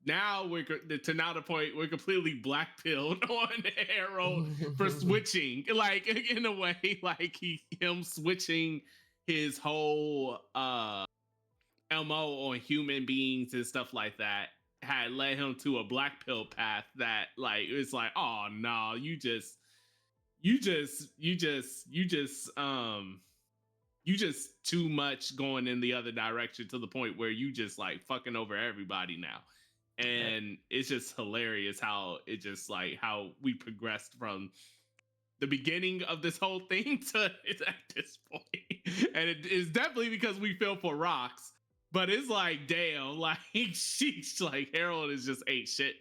Now we're to the point we're completely black pilled on Harold for switching, like in a way, like him switching his whole MO on human beings and stuff like that had led him to a black pill path that like it's like, oh no, you just too much going in the other direction to the point where you just like fucking over everybody now. And it's just hilarious how it just like how we progressed from the beginning of this whole thing to at this point. And it is definitely because we feel for Rocks, but it's like, damn, like she's like Harold is just ate shit.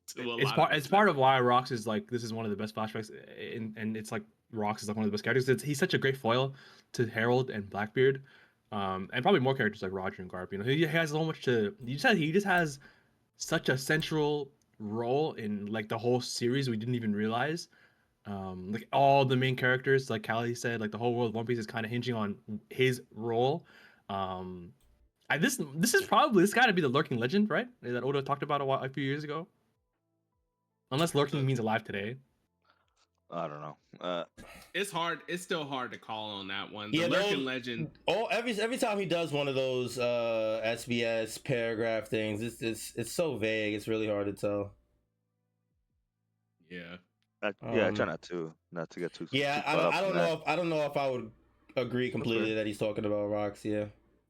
to a It's lot of part. It's part of why Rox is like this is one of the best flashbacks, and it's like Rox is like one of the best characters. He's such a great foil to Harold and Blackbeard, and probably more characters like Roger and Garp. You know, he has so much to. He just has such a central role in like the whole series we didn't even realize. Like all the main characters, like Callie said, like the whole world of One Piece is kind of hinging on his role. This is probably this got to be the lurking legend, right? That Oda talked about a few years ago. Unless lurking means alive today. I don't know. It's hard. It's still hard to call on that one. The Yeah, lurking legend. Every time he does one of those SBS paragraph things, it's so vague. It's really hard to tell. Yeah. I try not to get too. Yeah, too caught up I in that. don't know if I would agree completely fair. that he's talking about rocks. Yeah.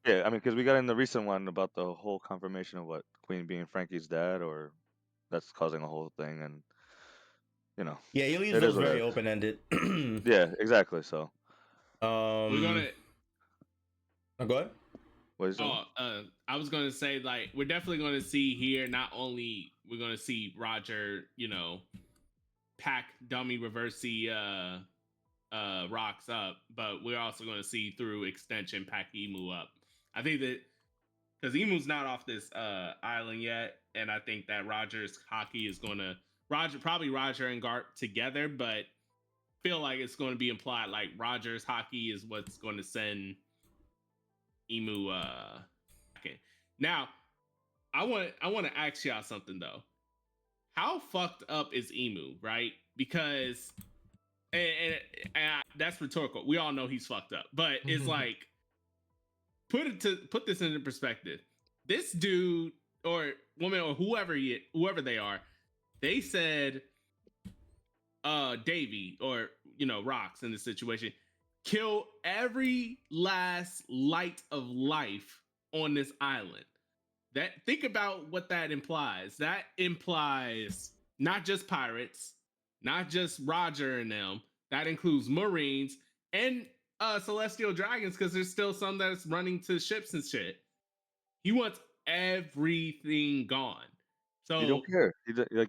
Yeah, I mean, because we got in the recent one about the whole confirmation of what Queen being Frankie's dad, or that's causing a whole thing, and you know. Yeah, he leaves It is those what it very is. open ended. Yeah, exactly. So, We're gonna. Go ahead. what is it? I was gonna say like we're definitely gonna see here. Not only we're gonna see Roger, you know, pack dummy reversey rocks up, but we're also gonna see through extension pack Emu up. I think that because Emu's not off this island yet, and I think that Roger's hockey is gonna Roger and Garp together, but feel like it's going to be implied like Roger's hockey is what's going to send Emu okay. Now I want to ask y'all something though. How fucked up is Emu, right? Because and that's rhetorical. We all know he's fucked up, but it's like put this into perspective. This dude or woman or whoever they are, they said Davy or you know Rocks in this situation kill every last light of life on this island. That think about what that implies. That implies not just pirates, not just Roger and them. That includes Marines and celestial dragons because there's still some that's running to ships and shit. He wants everything gone. So You don't care.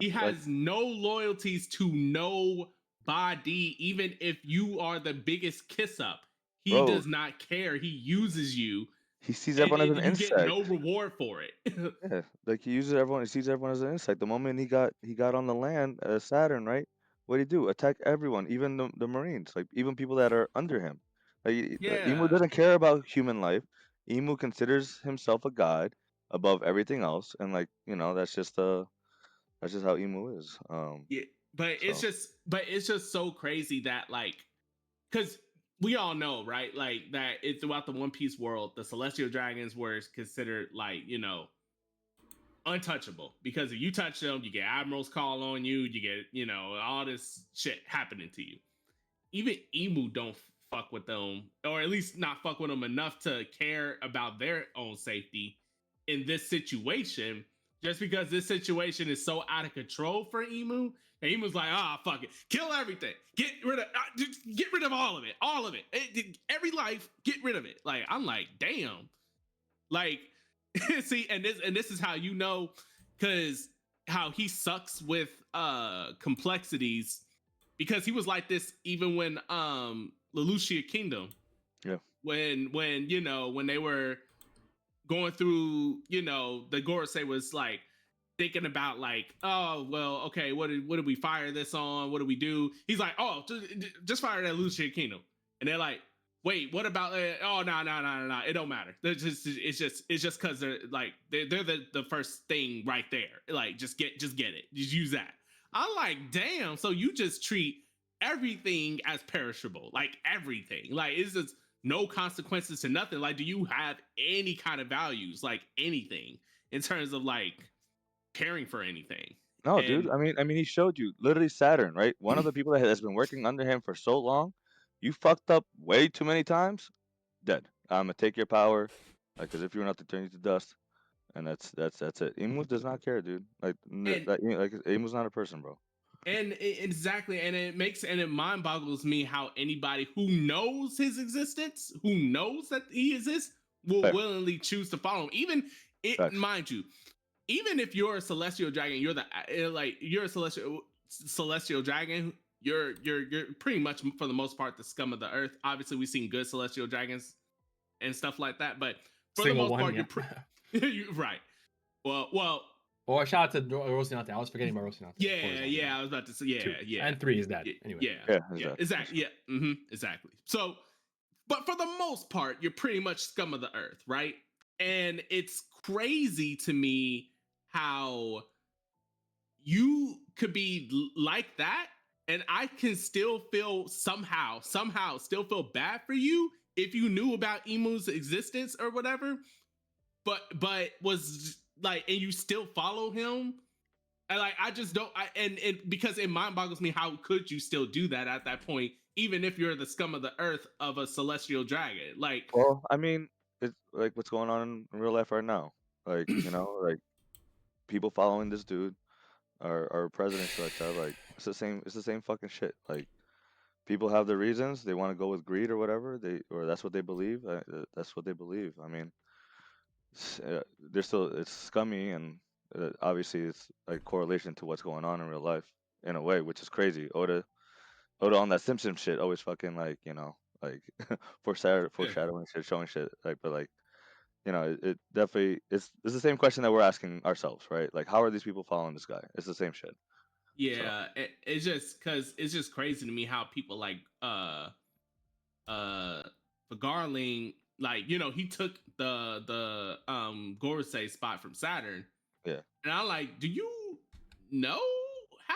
he has no loyalties to nobody, even if you are the biggest kiss up. He does not care. He uses you. He sees everyone as an you insect. get no reward for it. Yeah, like he sees everyone as an insect. The moment he got on the land, Saturn, right? What did he do? Attack everyone, even the Marines, like even people that are under him. Like Emu Yeah. doesn't care about human life. Emu considers himself a god above everything else, and like that's just how Emu is. Yeah, but it's just so crazy that like because we all know, right? Like that it's throughout the One Piece world, the celestial dragons were considered like, you know, untouchable because if you touch them, you get admirals call on you, you get, you know, all this shit happening to you. Even Emu don't fuck with them, or at least not fuck with them enough to care about their own safety in this situation. Just because this situation is so out of control for Emu, and Emu's like, fuck it, kill everything, get rid of all of it, every life, get rid of it. Like I'm like, damn, like see, and this is how you know, because how he sucks with complexities, because he was like this even when Lelouchia Kingdom, when you know when they were going through, you know, the Gorosei was like thinking about like, oh well, okay, what did we fire this on? What do we do? He's like, oh, just fire that Lucia Kingdom, and they're like, wait, what about? Oh no, it don't matter. It's just because they're like they're the first thing right there. Like just get it, just use that. I'm like, damn. So you just treat everything as perishable, like everything, like it's just no consequences to nothing. Like, do you have any kind of values, like anything in terms of like caring for anything? No, dude. I mean, he showed you literally Saturn, right? One of the people that has been working under him for so long, you fucked up way too many times. Dead. I'm gonna take your power, like as if you were not to turn you to dust, and that's it. Emu does not care, dude. Like Emu's not a person, bro. And exactly, and it mind boggles me how anybody who knows his existence, who knows that he exists, will willingly choose to follow him. Even it, mind you, even if you're a celestial dragon, you're a celestial dragon. You're pretty much for the most part the scum of the earth. Obviously, we've seen good celestial dragons and stuff like that, but for Single the most one, part, yeah. you're right. Well. Or shout out to Rosinante. I was forgetting about Rosinante. Yeah. I was about to say, yeah. And 3 is that anyway. Yeah, exactly. Yeah, exactly. So, but for the most part, you're pretty much scum of the earth, right? And it's crazy to me how you could be like that, and I can still feel somehow still feel bad for you if you knew about Emu's existence or whatever. But was like, and you still follow him, and like I just don't. And because it mind boggles me, how could you still do that at that point, even if you're the scum of the earth of a celestial dragon? Like, Well, I mean, it's like what's going on in real life right now. Like, like people following this dude, our president, shit like that. Like, it's the same fucking shit. Like, people have their reasons. They want to go with greed or whatever. Or that's what they believe. That's what they believe. I mean, they're still it's scummy, and obviously it's like correlation to what's going on in real life in a way, which is crazy. Oda on that Simpson shit always fucking like like foreshadowing shit, showing shit like, but like it definitely it's the same question that we're asking ourselves, right? Like, how are these people following this guy? It's the same shit. yeah, it's just because it's just crazy to me how people like for Garling, like he took the Gorosei spot from Saturn. Yeah. And I'm like, do you know how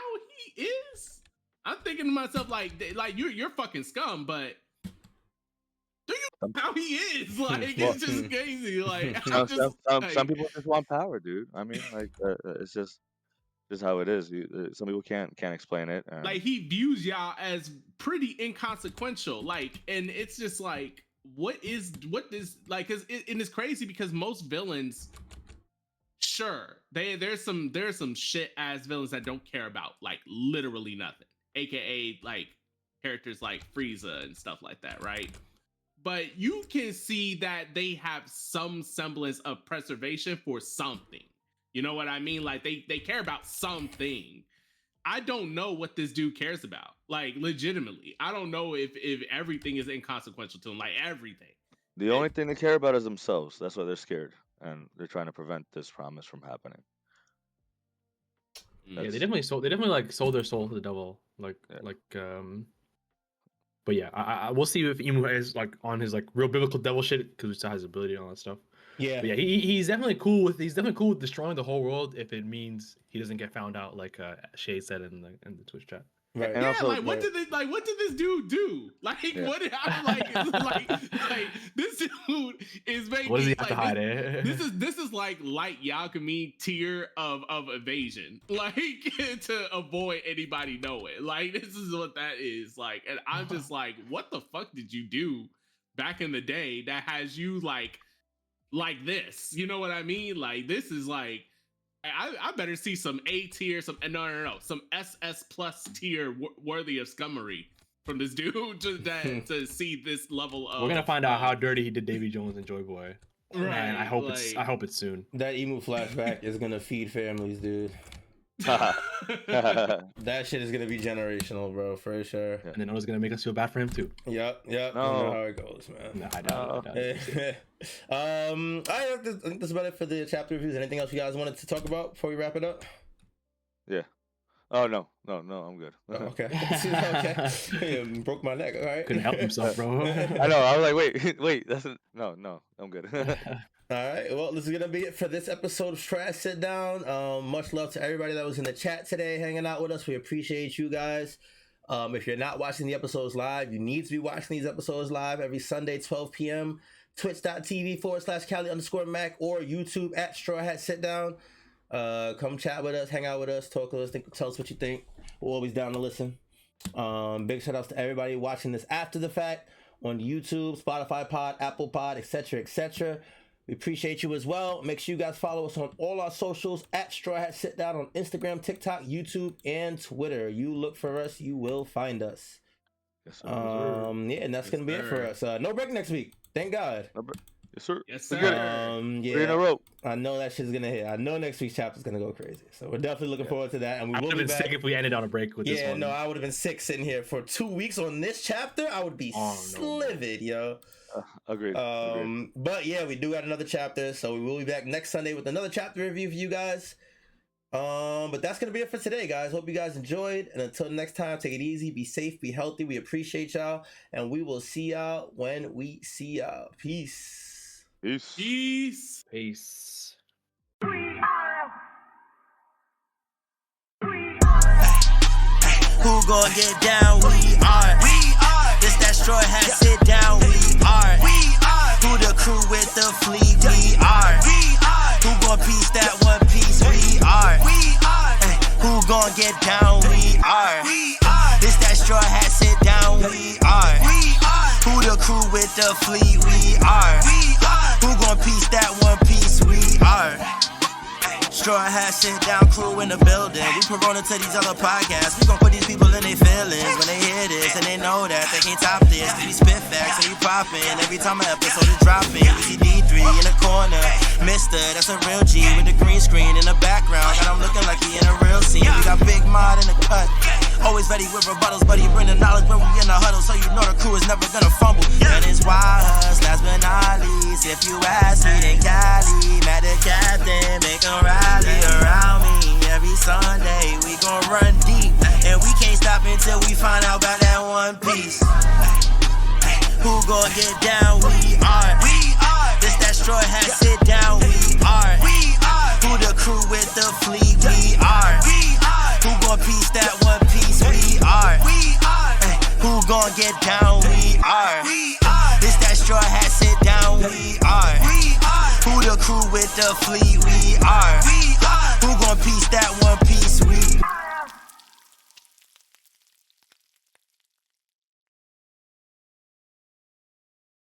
he is? I'm thinking to myself like you're fucking scum, but do you know how he is? Like, it's just crazy. Like, some people just want power, dude. I mean, like it's just how it is. Some people can't explain it. And like, he views y'all as pretty inconsequential. Like, and it's just like, what is like? Because and it's crazy because most villains, sure, there's some shit ass villains that don't care about like literally nothing, aka like characters like Frieza and stuff like that, right? But you can see that they have some semblance of preservation for something. You know what I mean? Like, they care about something. I don't know what this dude cares about. Like, legitimately, I don't know if everything is inconsequential to him. Like, everything. The only thing they care about is themselves. That's why they're scared, and they're trying to prevent this promise from happening. Yeah, they definitely like sold their soul to the devil. But yeah, I we'll see if Emu is like on his like real biblical devil shit, because we saw his ability and all that stuff. Yeah, but yeah, he's definitely cool with destroying the whole world if it means he doesn't get found out, like Shay said in the Twitch chat. right. And yeah, also, like what did this dude do? Like, what? I'm like this dude is making. What does he have like, to hide? This is like light Yakumi tier of evasion, like to avoid anybody knowing. Like, this is what that is like, and I'm just like, what the fuck did you do back in the day that has you like this? You know what I mean? Like, this is like. I better see some A tier, some SS plus tier worthy of scummery from this dude to see this level of. We're gonna find out how dirty he did Davy Jones and Joy Boy. Right. And I hope it's soon. That Emu flashback is gonna feed families, dude. That shit is gonna be generational, bro, for sure. And then Oda's gonna make us feel bad for him too. Yep. No. You know how it goes, man. No, I doubt it. I think that's about it for the chapter reviews. Anything else you guys wanted to talk about before we wrap it up? Yeah. Oh no, I'm good. Oh, okay. Okay. Yeah, broke my neck. All right. Couldn't help himself, bro. I know. I was like, wait. No. I'm good. All right, well, this is gonna be it for this episode of Trash Sit Down. Much love to everybody that was in the chat today, hanging out with us. We appreciate you guys. If you're not watching the episodes live, you need to be watching these episodes live every Sunday, 12 p.m. Twitch.tv/Cali_Mac or YouTube at Straw Hat Sit Down. Come chat with us, hang out with us, talk with us, tell us what you think. We're always down to listen. Big shout outs to everybody watching this after the fact on YouTube, Spotify Pod, Apple Pod, etc., etc. We appreciate you as well. Make sure you guys follow us on all our socials at Straw Hat Sit Down on Instagram, TikTok, YouTube, and Twitter. You look for us, you will find us. Yes, Yeah, and that's gonna be it for us. No break next week. Thank God. Yes, sir. Yes, Let's get sir. it. Yeah. 3 in a row. I know that shit's gonna hit. I know next week's chapter's gonna go crazy. So we're definitely looking forward to that. And we I will would be have been back. sick if we ended on a break with this Yeah, one. no, I would have been sick sitting here for 2 weeks on this chapter. I would be livid, yo. Agreed. But yeah, we do got another chapter, so we will be back next Sunday with another chapter review for you guys. But that's gonna be it for today, guys. Hope you guys enjoyed, and until next time, take it easy, be safe, be healthy. We appreciate y'all, and we will see y'all when we see y'all. Peace. Peace. Peace. Peace. Who gon' get down? We are. This that straw hat, sit down. We are. Who the crew with the fleet? We are. Who gon' piece that one piece? We are. Who gon' get down? We are. This that straw hat, sit down. We are. Who the crew with the fleet? We are. Who gon' piece that one piece? We are. Straw hat, sit down, crew in the building. We Corona to these other podcasts. We gon' put these people in their feelings when they hear this, and they know that they can't top this. We spit facts and we poppin' every time an episode is dropping. We see D3 in the corner, Mister, that's a real G with the green screen in the background. Got him looking like he in a real scene. We got Big Mod in the cut, always ready with rebuttals, but he bring the knowledge when we in the huddle, so you know the crew is never gonna fumble. And it's wild huss, last but not least. If you ask me, then Cali, mad at captain, make him rally around me. Every Sunday we gon' run deep, and we can't stop until we find out about that one piece. Who gon' get down? We are. This that straw hat, sit down. We are. Who the crew with the fleet? We are. Who gon' piece that one piece? We are. Who gon' get down? We are. This that straw hat, sit down. We are. Who the crew with the fleet? We are. Who gon' piece that one piece?